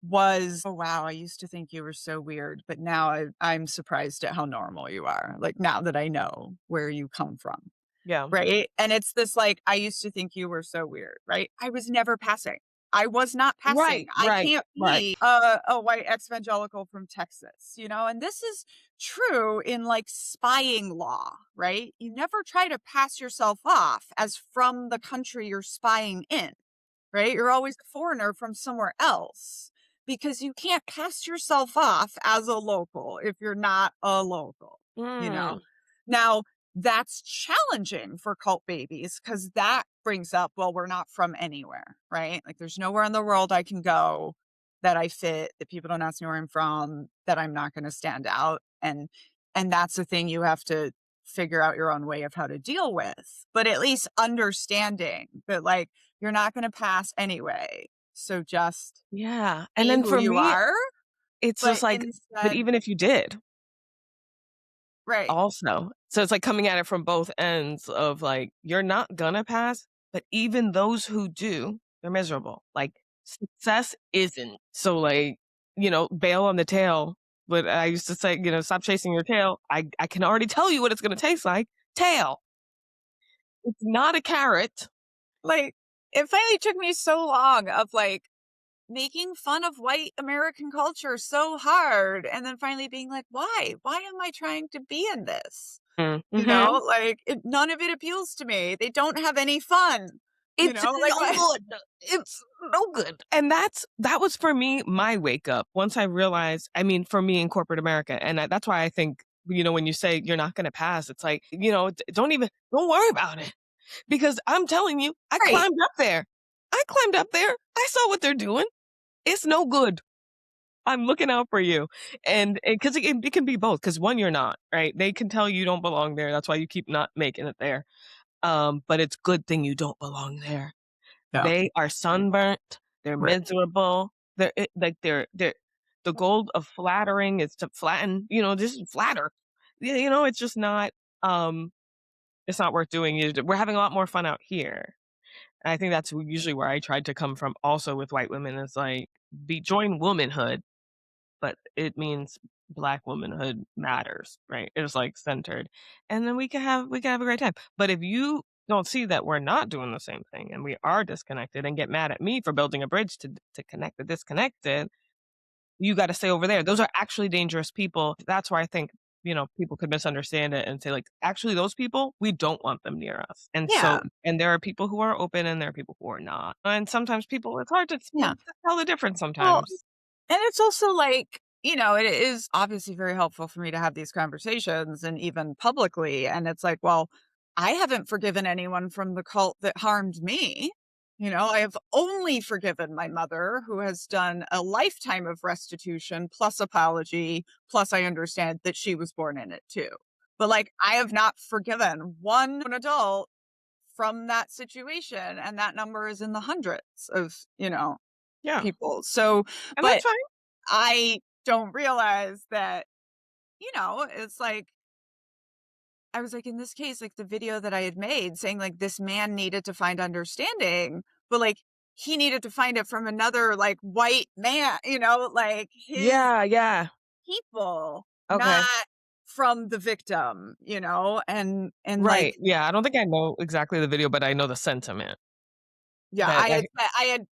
was, "Oh wow, I used to think you were so weird, but now I'm surprised at how normal you are. Like now that I know where you come from." Yeah. Right? And it's this like, "I used to think you were so weird," right? I was never passing. I was not passing. Right, I right, can't right. be a white evangelical from Texas, and this is true in like spying law, right? You never try to pass yourself off as from the country you're spying in, right? You're always a foreigner from somewhere else because you can't pass yourself off as a local if you're not a local, you know? Mm. Now, that's challenging for cult babies because that brings up, well, we're not from anywhere, right? Like there's nowhere in the world I can go that I fit, that people don't ask me where I'm from, that I'm not going to stand out. And that's the thing you have to figure out your own way of how to deal with. But at least understanding that like you're not going to pass anyway. So just Yeah, and be then who for you me, are, it's but just like but instead, even if you did, right, also. So it's like coming at it from both ends of like, you're not gonna pass, but even those who do, they're miserable. Like, success isn't. So like, bail on the tail. But I used to say, stop chasing your tail. I can already tell you what it's gonna taste like. Tail. It's not a carrot. like it finally took me so long of like making fun of white American culture so hard and then finally being like, why am I trying to be in this? Mhm. Like none of it appeals to me. They don't have any fun, It's like no what? good. It's no good. And that was for me my wake up once I realized, I mean, for me in corporate America. And that's why I think, when you say you're not going to pass, it's like, don't worry about it because I'm telling you, I Right. climbed up there. I climbed up there. I saw what they're doing. It's no good. I'm looking out for you. And because it can be both. Because one, you're not, right? They can tell you don't belong there. That's why you keep not making it there. But it's good thing you don't belong there. Yeah. They are sunburnt, they're Right. miserable, they're the goal of flattering is to flatten, just flatter. It's just not, um, it's not worth doing. We're having a lot more fun out here. And I think that's usually where I tried to come from also with white women is like, join womanhood, but it means Black womanhood matters, right? It's like centered. And then we can have a great time. But if you don't see that we're not doing the same thing and we are disconnected and get mad at me for building a bridge to connect the disconnected, you got to stay over there. Those are actually dangerous people. That's why I think, people could misunderstand it and say like, actually those people, we don't want them near us. And Yeah. so, and there are people who are open and there are people who are not. And sometimes people, it's hard Yeah. to tell the difference Well, sometimes. and it's also like, it is obviously very helpful for me to have these conversations and even publicly. And it's like, well, I haven't forgiven anyone from the cult that harmed me. I have only forgiven my mother, who has done a lifetime of restitution plus apology. Plus, I understand that she was born in it too. But like, I have not forgiven one adult from that situation. And that number is in the hundreds of, Yeah. people. So, And that's but fine. I don't realize that, it's like, I was like, in this case, like the video that I had made saying like this man needed to find understanding, but like he needed to find it from another like white man, like his Yeah, yeah. people, Okay. not from the victim, and like Right. Yeah, I don't think I know exactly the video, but I know the sentiment yeah, that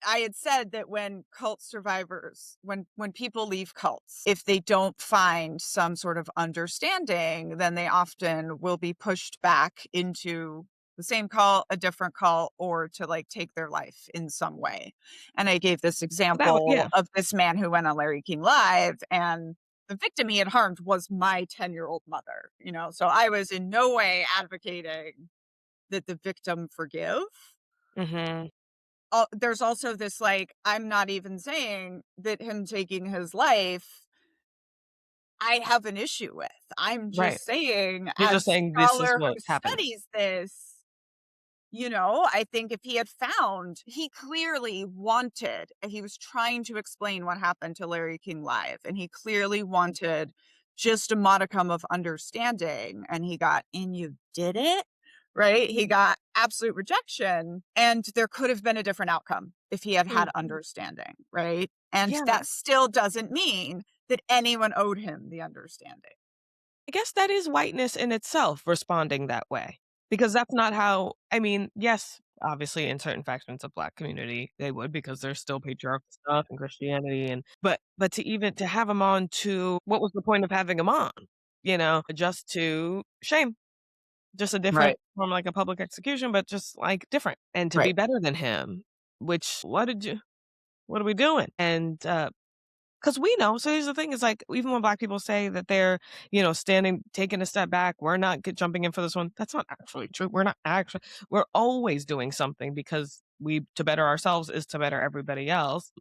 I had said that when cult survivors, when people leave cults, if they don't find some sort of understanding, then they often will be pushed back into the same cult, a different cult, or to like take their life in some way. And I gave this yeah. example of this man who went on Larry King Live, and the victim he had harmed was my 10-year-old mother, So I was in no way advocating that the victim forgive. Mhm. There's also this like, I'm not even saying that him taking his life, I have an issue with. I'm Right. just saying, You're just as saying a this is scholar who what happened. studies this, I think if he had found, he clearly wanted, he was trying to explain what happened to Larry King Live, and he clearly wanted just a modicum of understanding, and he got, "And you did it?" Right? He got absolute rejection, and there could have been a different outcome if he had had Mhm. understanding, right? And Yeah, that still doesn't mean that anyone owed him the understanding. I guess that is whiteness in itself responding that way, because that's not how I mean, yes, obviously in certain factions of Black community, they would because there's still patriarchal stuff and Christianity and but to even to have him on to what was the point of having him on? You know, just to shame, just a different Right, from like a public execution, but just like different and to be right, better than him, which what are we doing? And 'cause we know so here's the thing is, like, even when Black people say that they're, standing taking a step back, we're not g jumping in for this one, that's not actually true, we're always doing something because we to better ourselves is to better everybody else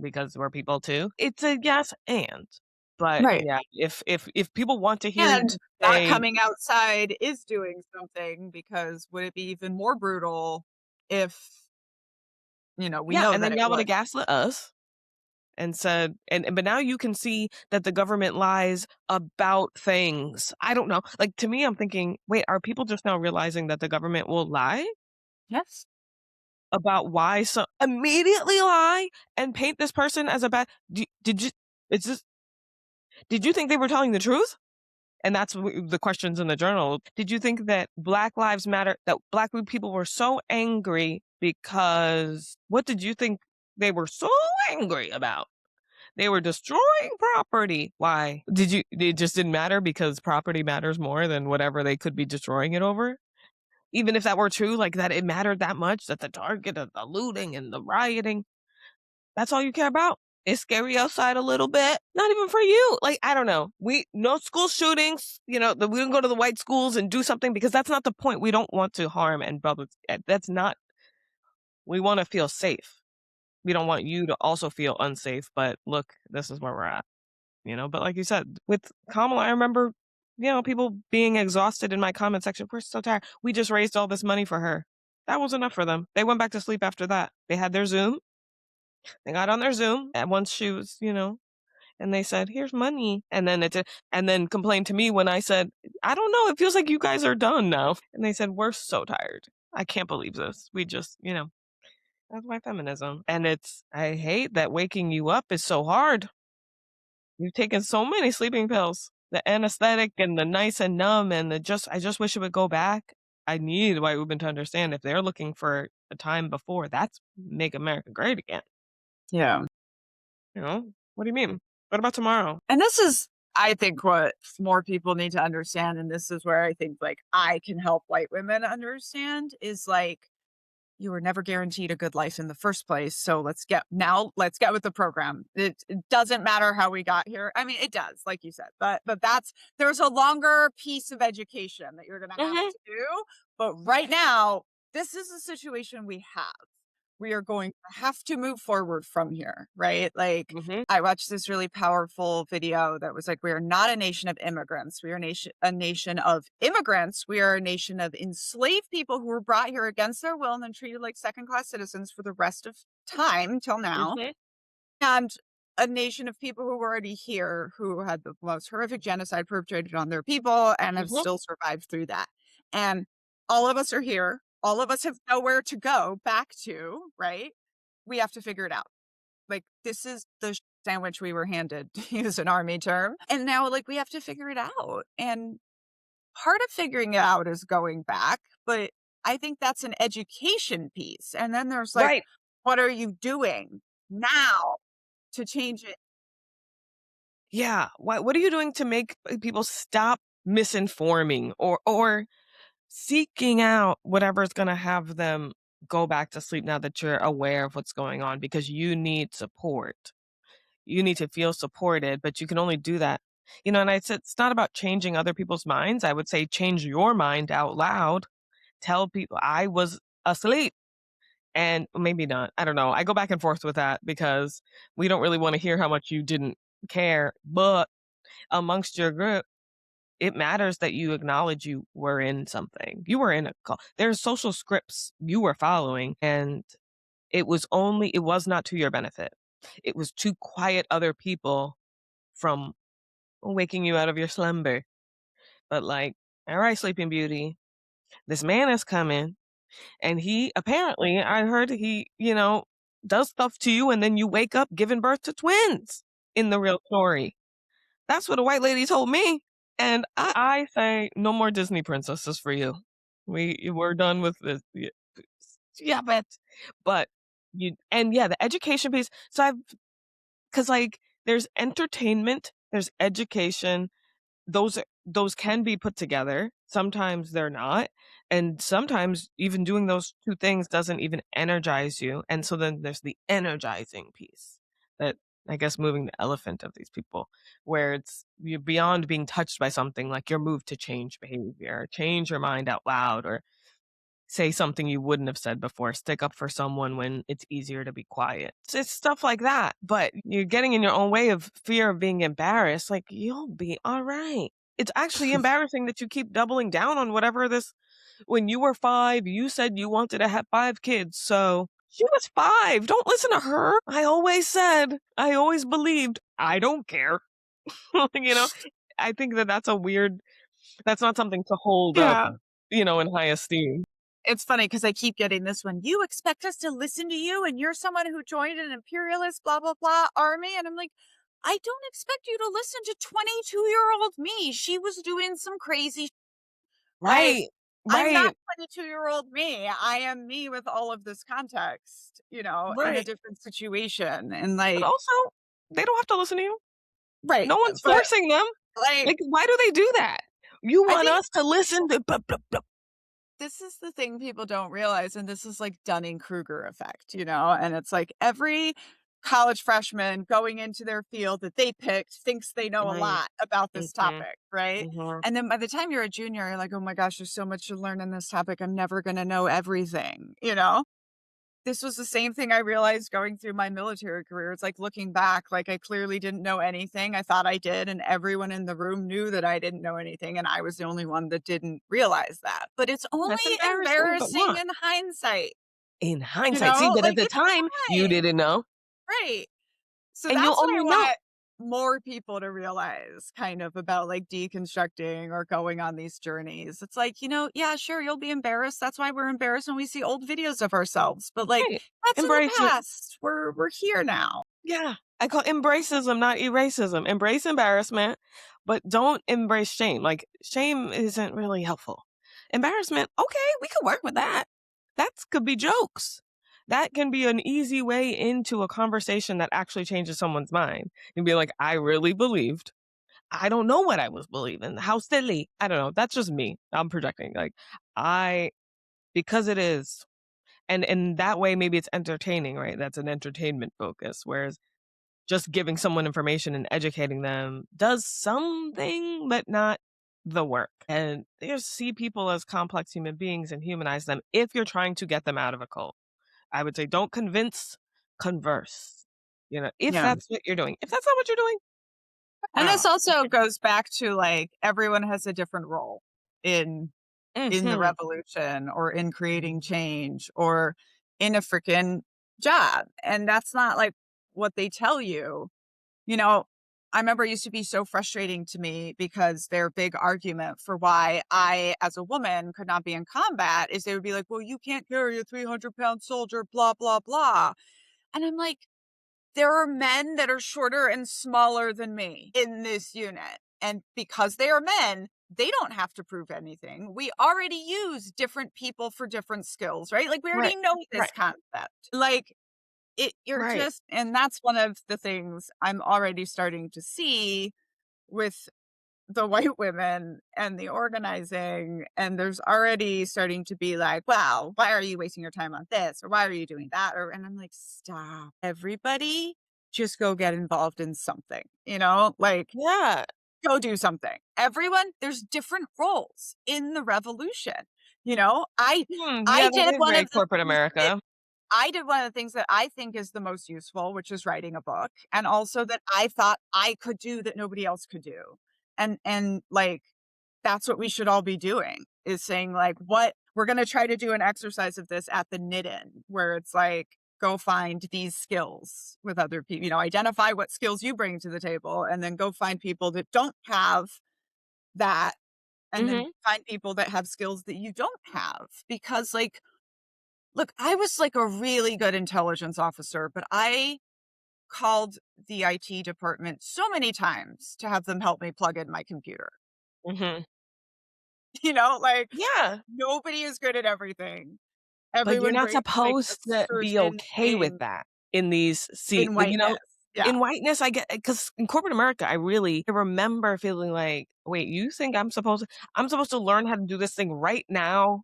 because we're people too. It's a yes and. But, right. yeah, if people want to hear And you not say coming outside is doing something, because would it be even more brutal if, we yeah, know and that then it y'all woulda would. gaslit us and said but now you can see that the government lies about things. I don't know. Like to me, I'm thinking, wait, are people just now realizing that the government will lie Yes. about why so immediately lie and paint this person as a bad did you it's just did you think they were telling the truth? And that's the questions in the journal. Did you think that Black Lives Matter, that Black people were so angry because what did you think they were so angry about? They were destroying property. Why? It just didn't matter because property matters more than whatever they could be destroying it over? Even if that were true, like that it mattered that much that the target of the looting and the rioting, that's all you care about? It's scary outside a little bit. Not even for you. Like, I don't know. No school shootings, we don't go to the white schools and do something because that's not the point. We don't want to harm and public. That's not, we want to feel safe. We don't want you to also feel unsafe, but look, this is where we're at. But like you said, with Kamala, I remember, people being exhausted in my comment section. We're so tired. We just raised all this money for her. That was enough for them. They went back to sleep after that. They had their Zoom. They got on their Zoom and once she was, and they said, "Here's money," and then complained to me when I said, "I don't know. It feels like you guys are done now." And they said, "We're so tired. I can't believe this. We just, that's my feminism." And I hate that waking you up is so hard. You've taken so many sleeping pills. The anesthetic and the nice and numb and I just wish it would go back. I need white women to understand if they're looking for a time before, that's make America great again. Yeah. What do you mean? What about tomorrow? And this is, I think, what more people need to understand, and this is where I think, like, I can help white women understand, is, like, you were never guaranteed a good life in the first place, so let's get with the program. It doesn't matter how we got here. I mean, it does, like you said, but there's a longer piece of education that you're gonna have Mhm, to do, but right now, this is the situation we have. We are going to have to move forward from here, right? Like, mhm, I watched this really powerful video that was like, "We are not a nation of immigrants. We are a nation of immigrants. We are a nation of enslaved people who were brought here against their will and then treated like second-class citizens for the rest of time till now, mhm, and a nation of people who were already here, who had the most horrific genocide perpetrated on their people and have mhm, still survived through that. And all of us are here. All of us have nowhere to go back to, right? We have to figure it out. Like, this is the sandwich we were handed, to use an army term. And now, like, we have to figure it out. And part of figuring it out is going back, but I think that's an education piece. And then there's like, right. what are you doing now to change it? Yeah, what are you doing to make people stop misinforming or seeking out whatever's gonna have them go back to sleep now that you're aware of what's going on because you need support. You need to feel supported, but you can only do that. And I said it's not about changing other people's minds. I would say change your mind out loud. Tell people I was asleep and maybe not. I don't know. I go back and forth with that because we don't really want to hear how much you didn't care. But amongst your group, it matters that you acknowledge you were in something. You were in a call. There's social scripts you were following, and it was not to your benefit. It was to quiet other people from waking you out of your slumber. But like, all right, Sleeping Beauty, this man is coming and he apparently, I heard he, does stuff to you and then you wake up giving birth to twins in the real story. That's what a white lady told me. And I say, no more Disney princesses for you. We're done with this. Yeah, yeah, but and yeah, the education piece. So cause like there's entertainment, there's education, those can be put together. Sometimes they're not. And sometimes even doing those two things doesn't even energize you. And so then there's the energizing piece that I guess moving the elephant of these people, where you're beyond being touched by something, like you're moved to change behavior, change your mind out loud, or say something you wouldn't have said before, stick up for someone when it's easier to be quiet. It's stuff like that. But you're getting in your own way of fear of being embarrassed. Like, you'll be all right. It's actually embarrassing that you keep doubling down on whatever this. When you were 5, you said you wanted to have 5 kids. So she was 5. Don't listen to her. I always believed, I don't care. you know, I think that's that's not something to hold up, Yeah. in high esteem. It's funny because I keep getting this one. You expect us to listen to you, and you're someone who joined an imperialist blah blah blah army, and I'm like, I don't expect you to listen to 22-year-old me. She was doing some crazy like Right. I'm not Right. 22-year-old me. I am me with all of this context, in a Right. different situation. And But like, also, they don't have to listen to you. right. No one's But forcing them. like, Like, why do they do that? You I want think us to listen to blah, blah, blah. this is the thing people don't realize, and this is like Dunning-Kruger effect, and it's like every college freshman going into their field that they picked thinks they know a Right. lot about this Mhm. topic, right? Mhm. And then by the time you're a junior, you're like, "Oh my gosh, there's so much to learn in this topic. I'm never gonna know everything?" This was the same thing I realized going through my military career. It's like looking back, like I clearly didn't know anything. I thought I did, and everyone in the room knew that I didn't know anything, and I was the only one that didn't realize that. But it's only That's embarrassing, but embarrassing what? in hindsight, In hindsight. See, but at like the it's time, you fine. didn't know, Right. So and you'll that's what I only know. want more people to realize kind of about like deconstructing or going on these journeys. It's like, yeah, sure, you'll be embarrassed. That's why we're embarrassed when we see old videos of ourselves. But like Hey, that's in the embrace it. past. We're here now. Yeah. I call embracism, not eracism. Embrace embarrassment, but don't embrace shame. Like, shame isn't really helpful. Embarrassment, okay, we could work with that. That could be jokes. That can be an easy way into a conversation that actually changes someone's mind. And be like, I really believed. I don't know what I was believing. How silly. I don't know. That's just me. I'm projecting. Like, I, because it is. And in that way, maybe it's entertaining, right? That's an entertainment focus. Whereas just giving someone information and educating them does something, but not the work. And they just see people as complex human beings and humanize them if you're trying to get them out of a cult. I would say don't convince, converse. If Yeah. that's what you're doing. If that's not what you're doing, I And don't this know. also goes back to like everyone has a different role in in the Mhm. revolution or in creating change or in a freaking job. And that's not like what they tell you. You know, I remember it used to be so frustrating to me because their big argument for why I, as a woman, could not be in combat is they would be like, well, you can't carry a 300-pound soldier, blah, blah, blah. And I'm like, there are men that are shorter and smaller than me in this unit. And because they are men, they don't have to prove anything. We already use different people for different skills, right? Like we already Right. know this Right. concept. Like you're Right. just, and that's one of the things I'm already starting to see with the white women and the organizing. And there's already starting to be like, wow, why are you wasting your time on this? Or why are you doing that? And I'm like, stop. Everybody just go get involved in something, like Yeah. go do something. Everyone, there's different roles in the revolution. You know, I Yeah, I that did is one very of the corporate things that America. I did one of the things that I think is the most useful, which is writing a book, and also that I thought I could do that nobody else could do. And like that's what we should all be doing is saying like what we're going to try to do an exercise of this at the knit in where it's like go find these skills with other people, identify what skills you bring to the table and then go find people that don't have that and then Mhm, find people that have skills that you don't have because like look, I was like a really good intelligence officer, but I called the IT department so many times to have them help me plug in my computer. mhm. Like Yeah, nobody is good at everything. but you're Everyone not brings like a supposed to be certain okay with thing that in these in like, whiteness. Yeah. in whiteness, I get because in corporate America, I remember feeling like, "Wait, you think I'm supposed to learn how to do this thing right now,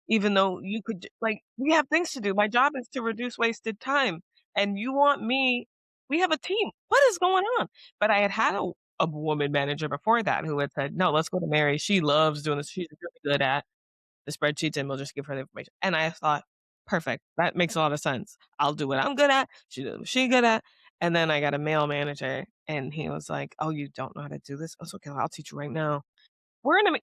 even though you could we have things to do. My job is to reduce wasted time, and you want me we have a team. What is going on?" But I had had a woman manager before that who had said, "No, let's go to Mary. She loves doing this. She's really good at the spreadsheets, and we'll just give her the information." And I thought, "Perfect. That makes a lot of sense. I'll do what I'm good at. She does what she's good at." And then I got a male manager, and he was like, "Oh, you don't know how to do this? It's okay. I'll teach you right now." We're in a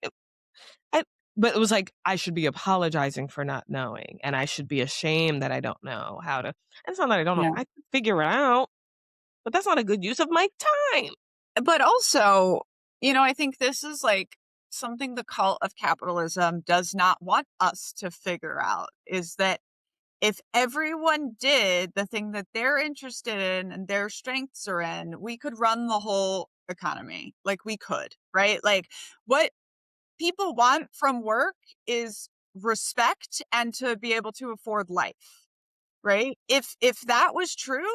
I but it was like, I should be apologizing for not knowing, and I should be ashamed that I don't know how to and it's not that I don't know, Yeah. I can figure it out, but that's not a good use of my time. But also, I think this is like something the cult of capitalism does not want us to figure out is that if everyone did the thing that they're interested in and their strengths are in, we could run the whole economy. Like we could, right? Like what people want from work is respect and to be able to afford life. Right? If that was true,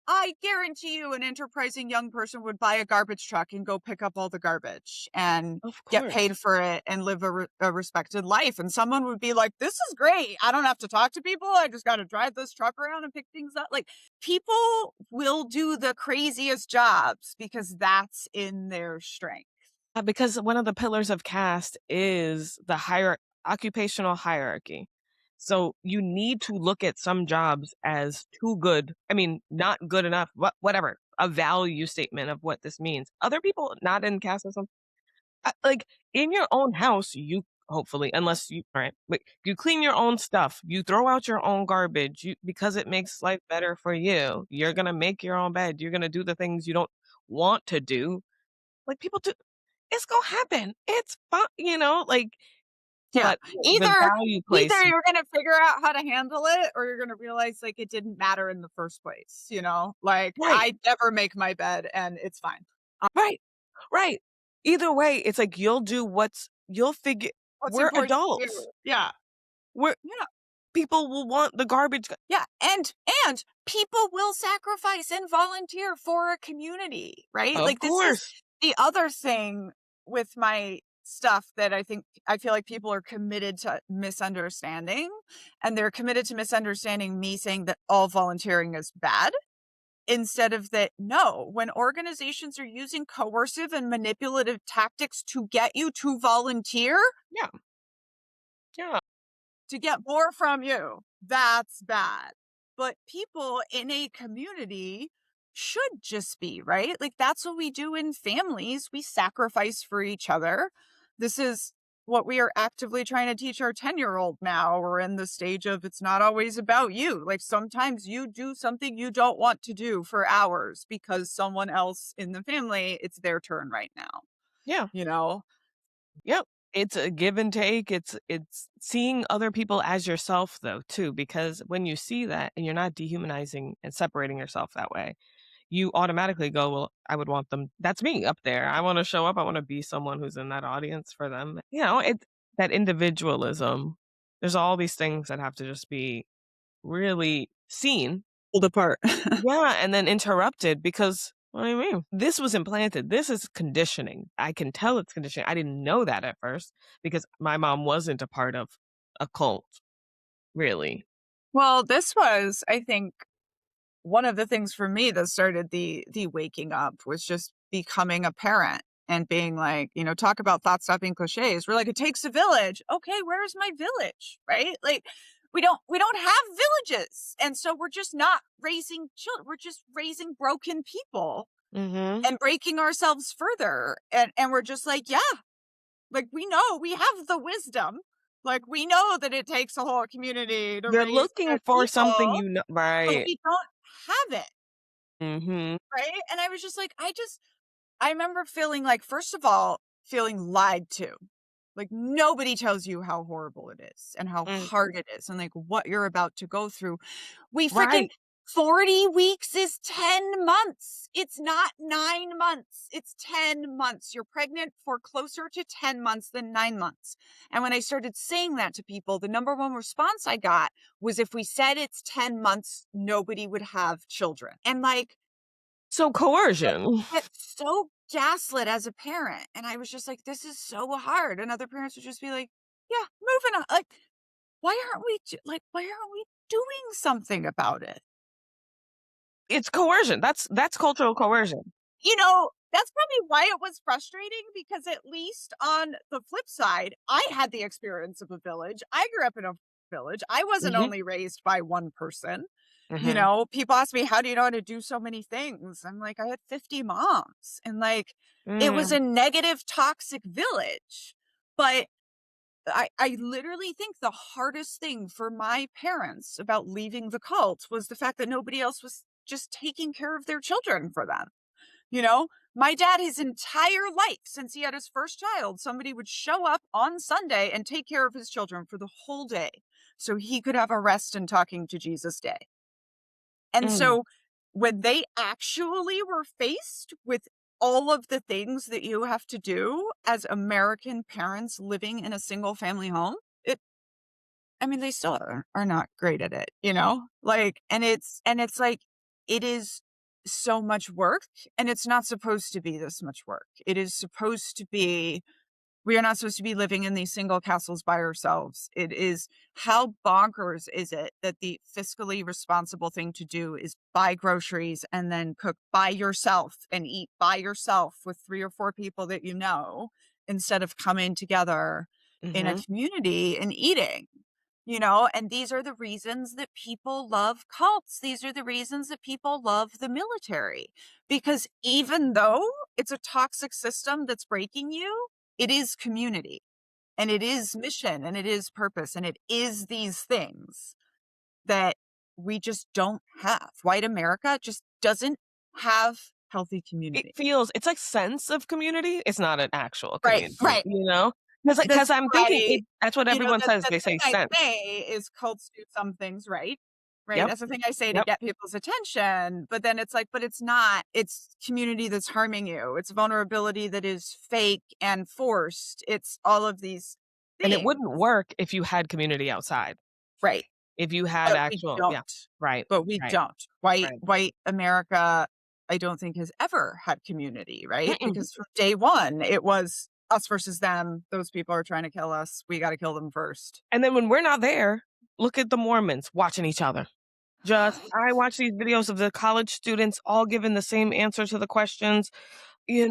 I guarantee you an enterprising young person would buy a garbage truck and go pick up all the garbage and Of get course. paid for it and live a respected life. And someone would be like, "This is great. I don't have to talk to people. I just got to drive this truck around and pick things up." Like people will do the craziest jobs because that's in their strength. Because one of the pillars of caste is the occupational hierarchy. So, you need to look at some jobs as too good not good enough, whatever, a value statement of what this means. Other people not in casteism in your own house, you hopefully, unless you right, but you clean your own stuff, you throw out your own garbage, because it makes life better for you. You're gonna make your own bed, you're gonna do the things you don't want to do. Like, people do it's gonna happen. It's fine, Yeah. but the Either value either placement you're gonna figure out how to handle it or you're gonna realize, like, it didn't matter in the first place, Like, right, I never make my bed and it's fine. right, right. Either way, it's like you'll figure What's we're important to adults. you. Yeah. We're Yeah. people will want the garbage Yeah, and people will sacrifice and volunteer for a community, right? of Like, this is course. the other thing with my stuff that I feel like people are committed to misunderstanding, and they're committed to misunderstanding me saying that all volunteering is bad. Instead of that, no, when organizations are using coercive and manipulative tactics to get you to volunteer, Yeah, yeah. to get more from you, that's bad. But people in a community should just be, right? Like that's what we do in families. We sacrifice for each other. This is what we are actively trying to teach our 10-year-old now. We're in the stage of it's not always about you. Like sometimes you do something you don't want to do for hours because someone else in the family, it's their turn right now, Yeah. you know? Yep. It's a give and take. It's seeing other people as yourself though too, because when you see that and you're not dehumanizing and separating yourself that way, you automatically go, well, I would want them. That's me up there. I want to show up. I want to be someone who's in that audience for them. It that individualism. There's all these things that have to just be really seen. Pulled apart. Yeah, and then interrupted because what do you mean? This was implanted. This is conditioning. I can tell it's conditioning. I didn't know that at first because my mom wasn't a part of a cult, really. Well, this was, I think, one of the things for me that started the waking up was just becoming a parent and being like, talk about thought stopping cliches. We're like, it takes a village. Okay, where's my village? Right? Like we don't have villages. And so we're just not raising children. We're just raising broken people Mhm. and breaking ourselves further. And we're just like, yeah, like we know we have the wisdom. Like, we know that it takes a whole community to You're raise looking good for something people, you know, but right. we don't have it, Mhm. right? And I was just like, I remember feeling like, first of all, feeling lied to. Like, nobody tells you how horrible it is and how Mm. hard it is and, like, what you're about to go through. We freaking Right. 40 weeks is 10 months. It's not 9 months. It's 10 months. You're pregnant for closer to 10 months than 9 months. And when I started saying that to people, the number one response I got was if we said it's 10 months, nobody would have children. And, like, So coercion. get so gaslit as a parent, and I was just like, "This is so hard," and other parents would just be like, "Yeah, moving on." Like, why aren't we doing something about it? It's coercion. That's cultural coercion. That's probably why it was frustrating because at least on the flip side, I had the experience of a village. I grew up in a village. I wasn't Mhm. only raised by one person. Mhm. People ask me, "How do you know how to do so many things?" I'm like, "I had 50 moms." And like, it was Mm. a negative, toxic village. But I literally think the hardest thing for my parents about leaving the cult was the fact that nobody else was just taking care of their children for them. You know, my dad, his entire life since he had his first child, somebody would show up on Sunday and take care of his children for the whole day so he could have a rest and talking to Jesus day. And Mm. so when they actually were faced with all of the things that you have to do as American parents living in a single family home, I mean, they still are not great at it, you know? Like, and it's like, it is so much work, and it's not supposed to be this much work. It is supposed to be we are not supposed to be living in these single castles by ourselves. It is how bonkers is it that the fiscally responsible thing to do is buy groceries and then cook by yourself and eat by yourself with 3 or 4 people that you know, instead of coming together in a Mhm. community and eating, and these are the reasons that people love cults. These are the reasons that people love the military, because even though it's a toxic system that's breaking you, it is community, and it is mission, and it is purpose, and it is these things that we just don't have. White America just doesn't have healthy community. It's like sense of community, it's not an actual Right, community, right. you know? Because like, That's 'cause I'm thinking why, that's what everyone says, the they thing say I sense. say is cults do some things right, right? Yep, That's the thing I say to yep, get people's attention, but then it's like, but it's not. It's community that's harming you. It's vulnerability that is fake and forced. It's all of these and it things. wouldn't work if you had community outside. Right. If you had But we actual don't. yeah, right, But we right, don't. White right. white America, I don't think has ever had community, right? Mm-mm. Because from day one, it was us versus them. Those people are trying to kill us. We gotta kill them first. And then when we're not there, look at the Mormons watching each other. I watch these videos of the college students all giving the same answer to the questions. "We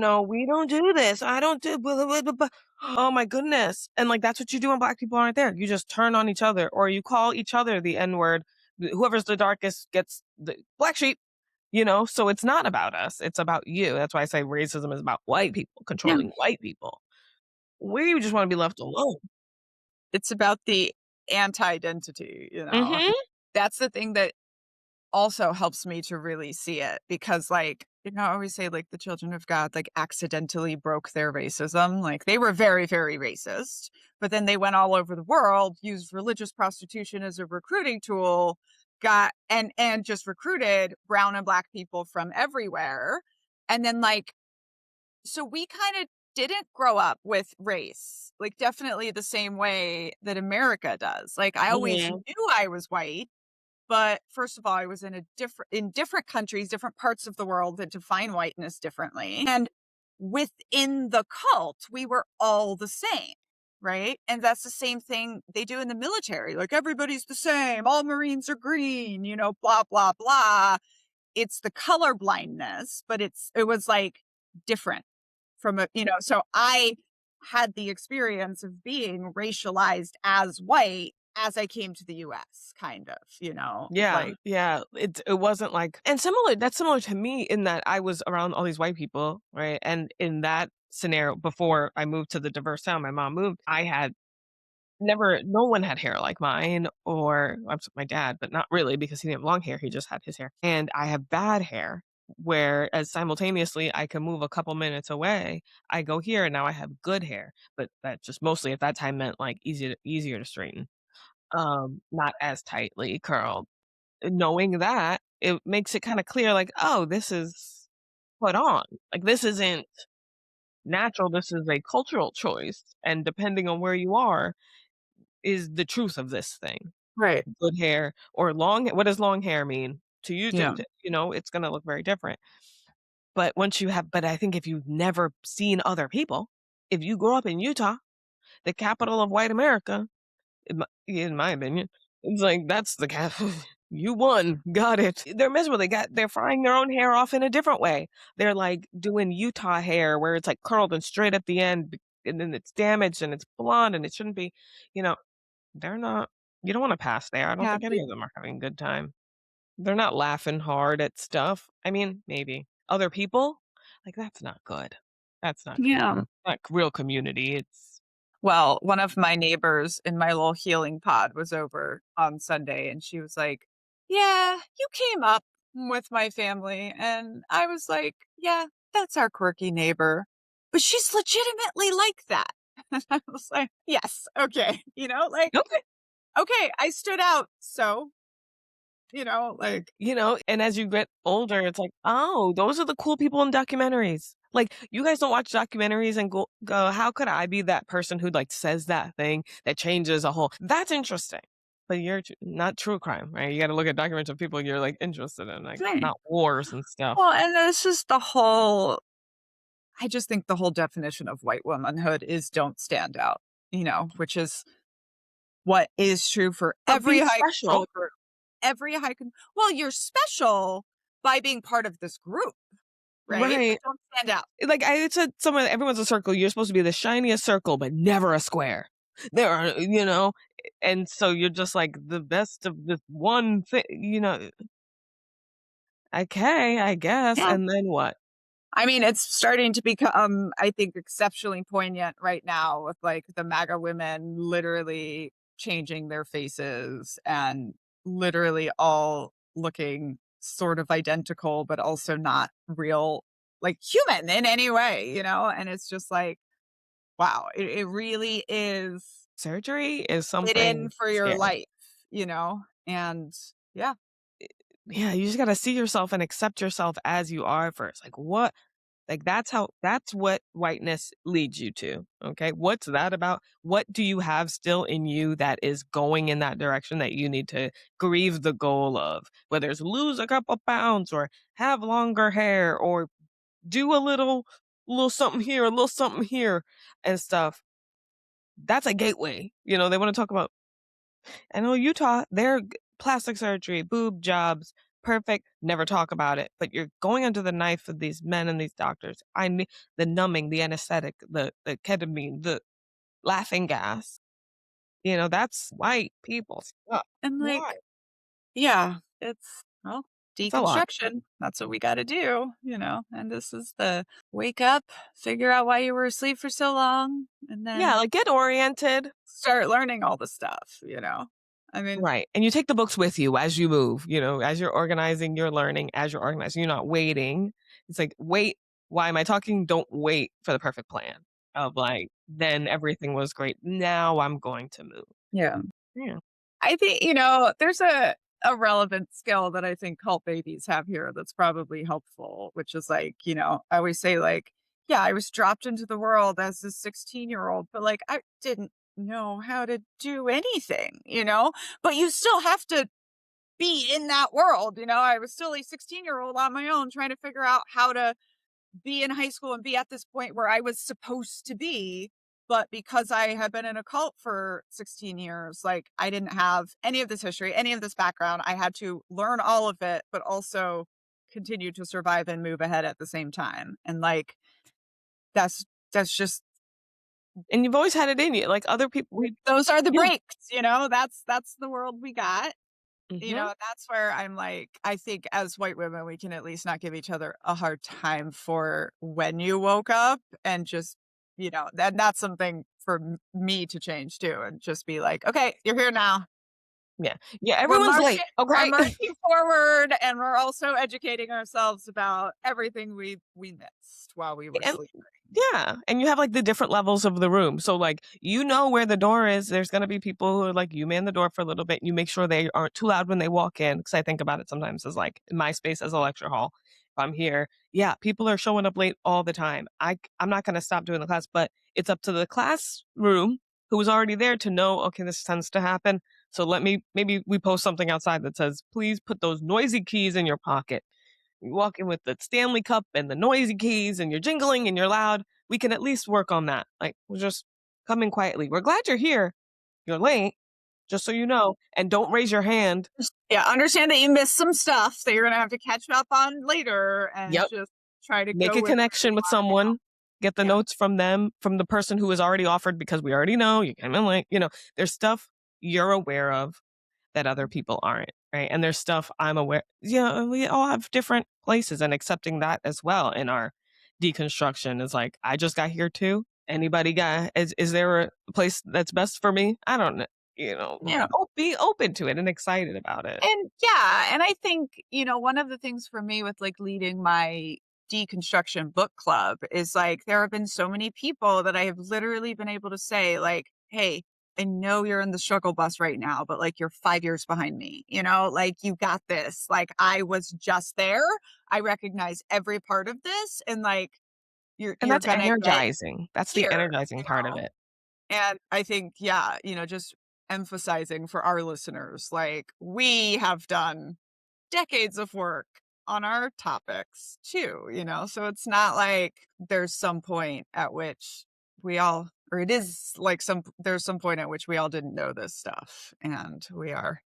don't do this. I don't do blah, blah, blah, blah, blah." Oh my goodness. And like that's what you do when black people aren't there. You just turn on each other or you call each other the N-word. Whoever's the darkest gets the black sheep, so it's not about us. It's about you. That's why I say racism is about white people Yeah. controlling white people. We just want to be left alone. It's about the anti-identity. Mhm. That's the thing that also helps me to really see it because, like, I always say, like, the children of God, like, accidentally broke their racism. Like, they were very, very racist, but then they went all over the world, used religious prostitution as a recruiting tool, got and just recruited brown and black people from everywhere. And then, like, so we kind of didn't grow up with race, like, definitely the same way that America does. Like, I always Mhm. knew I was white, but first of all, I was in different countries, different parts of the world that define whiteness differently. And within the cult, we were all the same, right? And that's the same thing they do in the military. Like, everybody's the same, all Marines are green, blah blah blah. It's the color blindness, but it was like different from so I had the experience of being racialized as white as I came to the US, kind of, Yeah, like, yeah. It wasn't like and similar that's similar to me in that I was around all these white people, right? And in that scenario, before I moved to the diverse town my mom moved, I had never no one had hair like mine or my dad, but not really because he didn't have long hair, he just had his hair. And I have bad hair, whereas simultaneously I can move a couple minutes away. I go here and now I have good hair, but that just mostly at that time meant like easier to straighten. Not as tightly curled. Knowing that, it makes it kind of clear like, oh, this is put on. Like this isn't natural, this is a cultural choice. And depending on where you are, is the truth of this thing. Right. Good hair or long what does long hair mean? To you, Yeah. it's gonna look very different. But I think if you've never seen other people, if you grew up in Utah, the capital of white America, in my opinion, it's like, that's the cap you won, got it. They're miserable, they're frying their own hair off in a different way. They're, like, doing Utah hair where it's, like, curled and straight at the end, and then it's damaged and it's blonde and it shouldn't be, you know they're not you don't wanna pass there. I don't think any Happy. of them are having a good time. They're not laughing hard at stuff. I mean, maybe. Other people? Like, that's not good. That's not good. Yeah. Not real community. It's Well, one of my neighbors in my little healing pod was over on Sunday, and she was like, "Yeah, you came up with my family." And I was like, "Yeah, that's our quirky neighbor. But she's legitimately like that." And I was like, "Yes, okay." Like, okay. okay, I stood out. So, like, And as you get older, it's like, "Oh, those are the cool people in documentaries." Like, you guys don't watch documentaries and go, "How could I be that person who, like, says that thing that changes a whole" That's interesting. But you're not true crime, right? You gotta look at documents of people you're, like, interested in, like, right. not wars and stuff. Well, and this is I just think the whole definition of white womanhood is don't stand out, which is what is true for But every be high control special. group. Well, you're special by being part of this group, right? But Right. don't stand out. Like, I said someone everyone's a circle, you're supposed to be the shiniest circle, but never a square. There are and so you're just, like, the best of this one thing. Okay, I guess, Yeah. and then what? I mean, it's starting to become, I think, exceptionally poignant right now with like the MAGA women literally changing their faces and literally all looking sort of identical, but also not real, like human in any way. And it's just like, wow, it really is Surgery is fit in something for your scary. life. And yeah, Yeah, you just gotta see yourself and accept yourself as you are first. Like, what Like, that's what whiteness leads you to, okay? What's that about? What do you have still in you that is going in that direction that you need to grieve the goal of? Whether it's lose a couple pounds or have longer hair or do a little something here, a little something here and stuff. That's a gateway. They wanna talk about I know Utah, their plastic surgery, boob jobs, perfect, never talk about it. But you're going under the knife of these men and these doctors. I mean, the numbing, the anesthetic, the ketamine, the laughing gas. That's white people stuff. and Why? like, yeah, it's, well, It's a lot. deconstruction. That's what we got to do. And this is the wake up, figure out why you were asleep for so long, and Yeah, then like get oriented. start learning all the stuff. I mean, Right. And you take the books with you as you move, as you're organizing, you're learning, as you're organizing, you're not waiting. It's like, wait, why am I talking? Don't wait for the perfect plan of like, then everything was great. Now I'm going to move. yeah. Yeah. I think, there's a relevant skill that I think cult babies have here that's probably helpful, which is like, I always say like, yeah, I was dropped into the world as a 16-year-old, but like I didn't know how to do anything. But you still have to be in that world. I was still a 16-year-old on my own trying to figure out how to be in high school and be at this point where I was supposed to be. But because I had been in a cult for 16 years, like I didn't have any of this history, any of this background. I had to learn all of it, but also continue to survive and move ahead at the same time. And like that's just And you've always had it in you. Like other people, those are the yeah. breaks. That's the world we got. Hmm. That's where I'm like, I think as white women, we can at least not give each other a hard time for when you woke up and just, that's something for me to change too and just be like, okay, you're here now. Yeah. Yeah, We're everyone's marching late, we're okay? marching forward, and we're also educating ourselves about everything we missed while we were And sleeping. yeah, and you have, like, the different levels of the room. So, like, you know where the door is. There's gonna be people who are like, you man the door for a little bit. You make sure they aren't too loud when they walk in. Because I think about it sometimes as, like, in my space as a lecture hall. If I'm here, yeah, people are showing up late all the time. I'm not gonna stop doing the class, but it's up to the classroom who was already there to know, "Okay, this tends to happen, so let me" maybe we post something outside that says, "Please put those noisy keys in your pocket." You walk in with the Stanley Cup and the noisy keys and you're jingling and you're loud. We can at least work on that. Like, we'll just come in quietly. We're glad you're here. You're late, just so you know. And don't raise your hand. Just yeah, understand that you missed some stuff that you're gonna have to catch up on later and Yep. just try to Make go a with where connection you with are someone. Get the now. notes from them, from the person who has already offered because we already know you came in late. There's stuff you're aware of that other people aren't, right? And there's stuff I'm aware. Yeah, we all have different places, and accepting that as well in our deconstruction is like, I just got here too. Anybody got? Is there a place that's best for me? I don't know. Yeah. Be open to it and excited about it. And yeah, and I think, one of the things for me with like leading my deconstruction book club is like there have been so many people that I have literally been able to say, like, hey, I know you're in the struggle bus right now, but like you're 5 years behind me, like you got this. Like I was just there. I recognize every part of this and like And you're that's gonna get energizing. That's the here, energizing part of it. and I think, yeah, just emphasizing for our listeners, like we have done decades of work on our topics too, so it's not like there's some point at which we all, or it is like there's some point at which we all didn't know this stuff and we are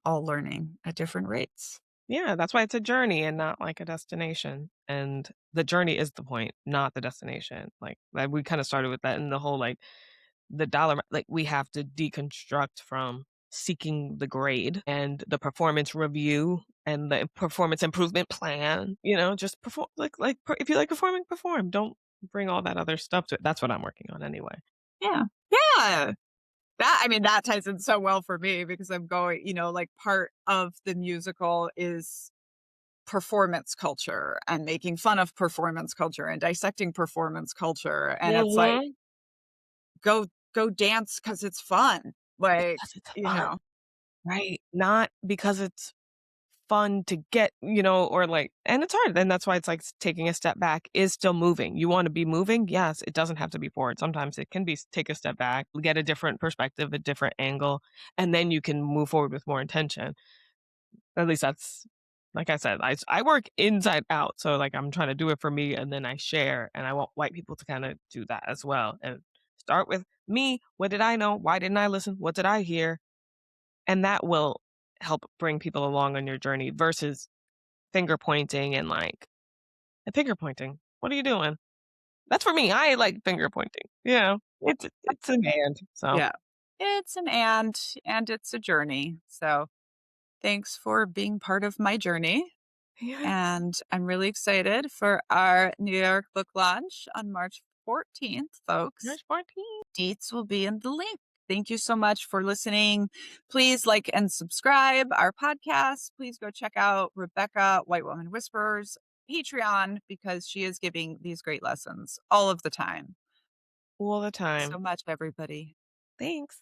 all learning at different rates. Yeah, that's why it's a journey and not like a destination. And the journey is the point, not the destination. Like we kind of started with that in the whole like the dollar, like we have to deconstruct from seeking the grade and the performance review and the performance improvement plan, just perform if you like performing, perform. Don't bring all that other stuff to it. That's what I'm working on anyway. Yeah. Yeah. That ties in so well for me because I'm going, like part of the musical is performance culture and making fun of performance culture and dissecting performance culture. And it's like, Mhm. go dance because it's fun. Like, Because it's you fun, know, right? Not because it's fun to get, or like, and it's hard. And that's why it's like taking a step back is still moving. You want to be moving? Yes, it doesn't have to be forward. Sometimes it can be take a step back, get a different perspective, a different angle, and then you can move forward with more intention. At least that's, like I said, I work inside out. So like I'm trying to do it for me and then I share and I want white people to kind of do that as well. And start with me. What did I know? Why didn't I listen? What did I hear? And that will help bring people along on your journey versus finger pointing and like finger pointing. What are you doing? That's for me. I like finger pointing. It's an and. So yeah, it's an and it's a journey. So thanks for being part of my journey. yeah, And I'm really excited for our New York book launch on March 14th, folks. March 14th. Deets will be in the link. Thank you so much for listening. Please like and subscribe our podcast. Please go check out Rebecca, White Woman Whispers, Patreon, because she is giving these great lessons all of the time. All the So time. much, everybody. Thanks.